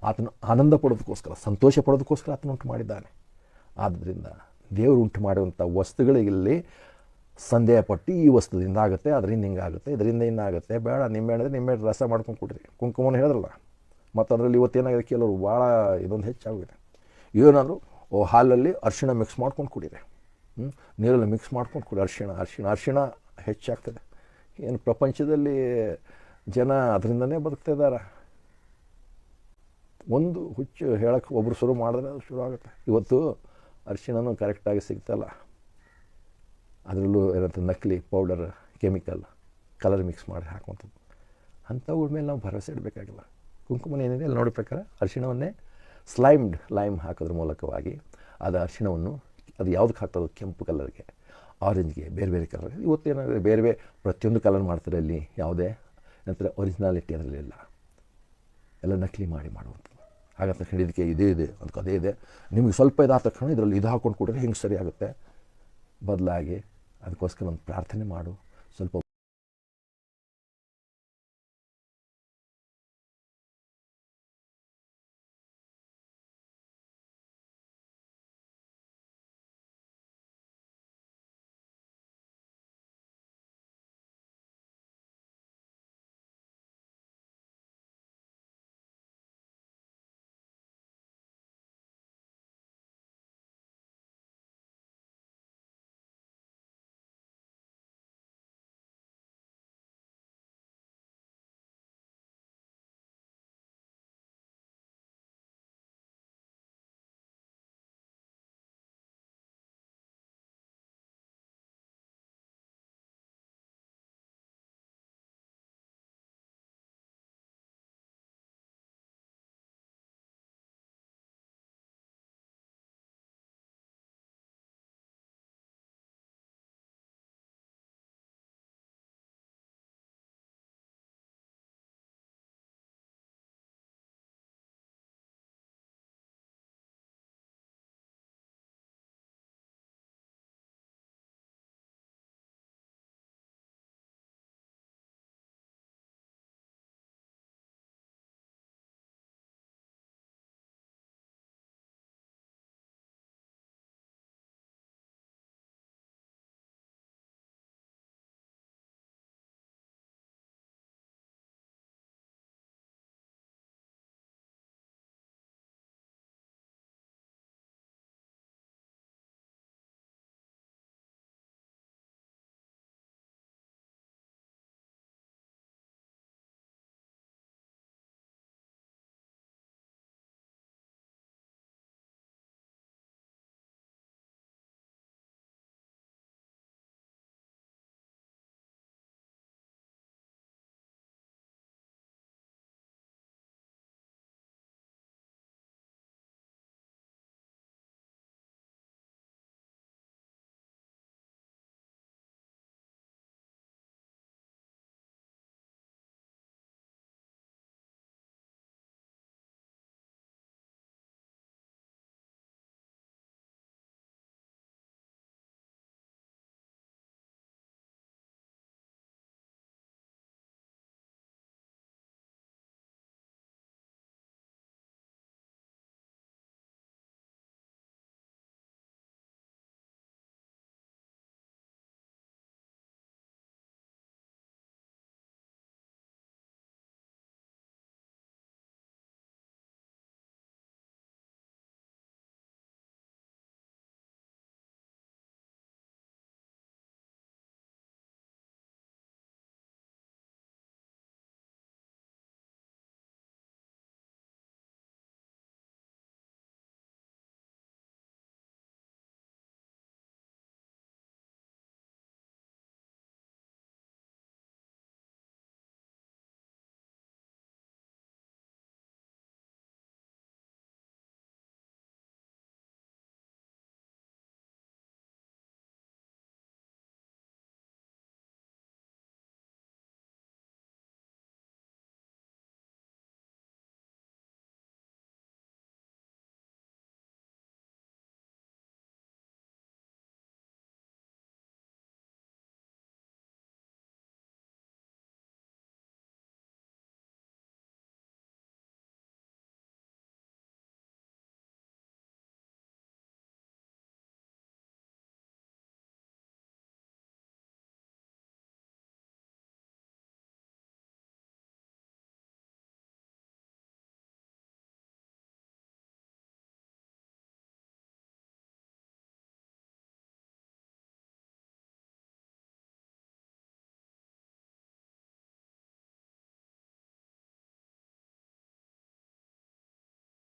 ಆತನು ಆನಂದ ಪಡೋದಕ್ಕೋಸ್ಕರ, ಸಂತೋಷ ಪಡೋದಕ್ಕೋಸ್ಕರ ಆತನು ಉಂಟು ಮಾಡಿದ್ದಾನೆ. ಆದ್ದರಿಂದ ದೇವರು ಉಂಟು ಮಾಡಿರುವಂಥ ವಸ್ತುಗಳಿಗೆ ಸಂದೇಹಪಟ್ಟು ಈ ವಸ್ತುದಿಂದ ಆಗುತ್ತೆ, ಅದರಿಂದ ಹಿಂಗಾಗುತ್ತೆ, ಇದರಿಂದ ಇನ್ನಾಗುತ್ತೆ, ಬೇಡ ನಿಂಬೆ ರಸ ಮಾಡ್ಕೊಂಡು ಕೊಡ್ರಿ, ಕುಂಕುಮನ ಹೇಳಿದ್ರಲ್ಲ. ಮತ್ತು ಅದರಲ್ಲಿ ಇವತ್ತೇನಾಗಿದೆ, ಕೆಲವರು ಭಾಳ ಇದೊಂದು ಹೆಚ್ಚಾಗಿದೆ. ಏನಾದರೂ ಹಾಲಲ್ಲಿ ಅರಿಶಿಣ ಮಿಕ್ಸ್ ಮಾಡ್ಕೊಂಡು ಕುಡೀರಿ, ನೀರಲ್ಲಿ ಮಿಕ್ಸ್ ಮಾಡ್ಕೊಂಡು ಕುಡಿ. ಅರಿಶಿಣ ಹೆಚ್ಚಾಗ್ತದೆ. ಏನು ಪ್ರಪಂಚದಲ್ಲಿ ಜನ ಅದರಿಂದನೇ ಬದುಕ್ತಾ ಇದ್ದಾರೆ. ಒಂದು ಹುಚ್ಚು ಹೇಳಕ್ಕೆ ಒಬ್ಬರು ಶುರು ಮಾಡಿದ್ರೆ ಅದು ಶುರು ಆಗುತ್ತೆ. ಇವತ್ತು ಅರಿಶಿಣನೂ ಕರೆಕ್ಟಾಗಿ ಸಿಗ್ತಲ್ಲ, ಅದರಲ್ಲೂ ಏನಂತ ನಕಲಿ ಪೌಡರ್, ಕೆಮಿಕಲ್, ಕಲರ್ ಮಿಕ್ಸ್ ಮಾಡಿ ಹಾಕುವಂಥದ್ದು. ಅಂಥವ್ರ ಮೇಲೆ ನಾವು ಭರವಸೆ ಇಡಬೇಕಾಗಿಲ್ಲ. ಕುಂಕುಮನ ಏನಿದೆ ಅಲ್ಲಿ ನೋಡೋ ಪ್ರಕಾರ ಅರಿಶಿಣವನ್ನೇ ಲೈಮ್ ಹಾಕೋದ್ರ ಮೂಲಕವಾಗಿ ಅದು ಅರಿಶಿಣವನ್ನು ಅದು ಯಾವುದಕ್ಕೆ ಹಾಕ್ತದೆ, ಕೆಂಪು ಕಲರ್ಗೆ, ಆರೆಂಜ್ಗೆ, ಬೇರೆ ಬೇರೆ ಕಲರ್. ಇವತ್ತೇನಾದರೆ ಬೇರೆ ಬೇರೆ ಪ್ರತಿಯೊಂದು ಕಲರ್ ಮಾಡ್ತಾರೆ. ಅಲ್ಲಿ ಯಾವುದೇ ನಂತರ ಒರಿಜಿನಾಲಿಟಿ ಅದರಲ್ಲಿಲ್ಲ, ಎಲ್ಲ ನಕಲಿ ಮಾಡುವಂಥದ್ದು. ಹಾಗಂತ ತಕ್ಷಣ ಇದಕ್ಕೆ ಇದೇ ಇದೆ ಅದಕ್ಕೆ ಅದೇ ಇದೆ, ನಿಮಗೆ ಸ್ವಲ್ಪ ಇದಾದ ತಕ್ಷಣ ಇದರಲ್ಲಿ ಇದು ಹಾಕ್ಕೊಂಡು ಕೊಟ್ಟರೆ ಹಿಂಗೆ ಸರಿ ಆಗುತ್ತೆ. ಬದಲಾಗಿ ಅದಕ್ಕೋಸ್ಕರ ಒಂದು ಪ್ರಾರ್ಥನೆ ಮಾಡು. ಸ್ವಲ್ಪ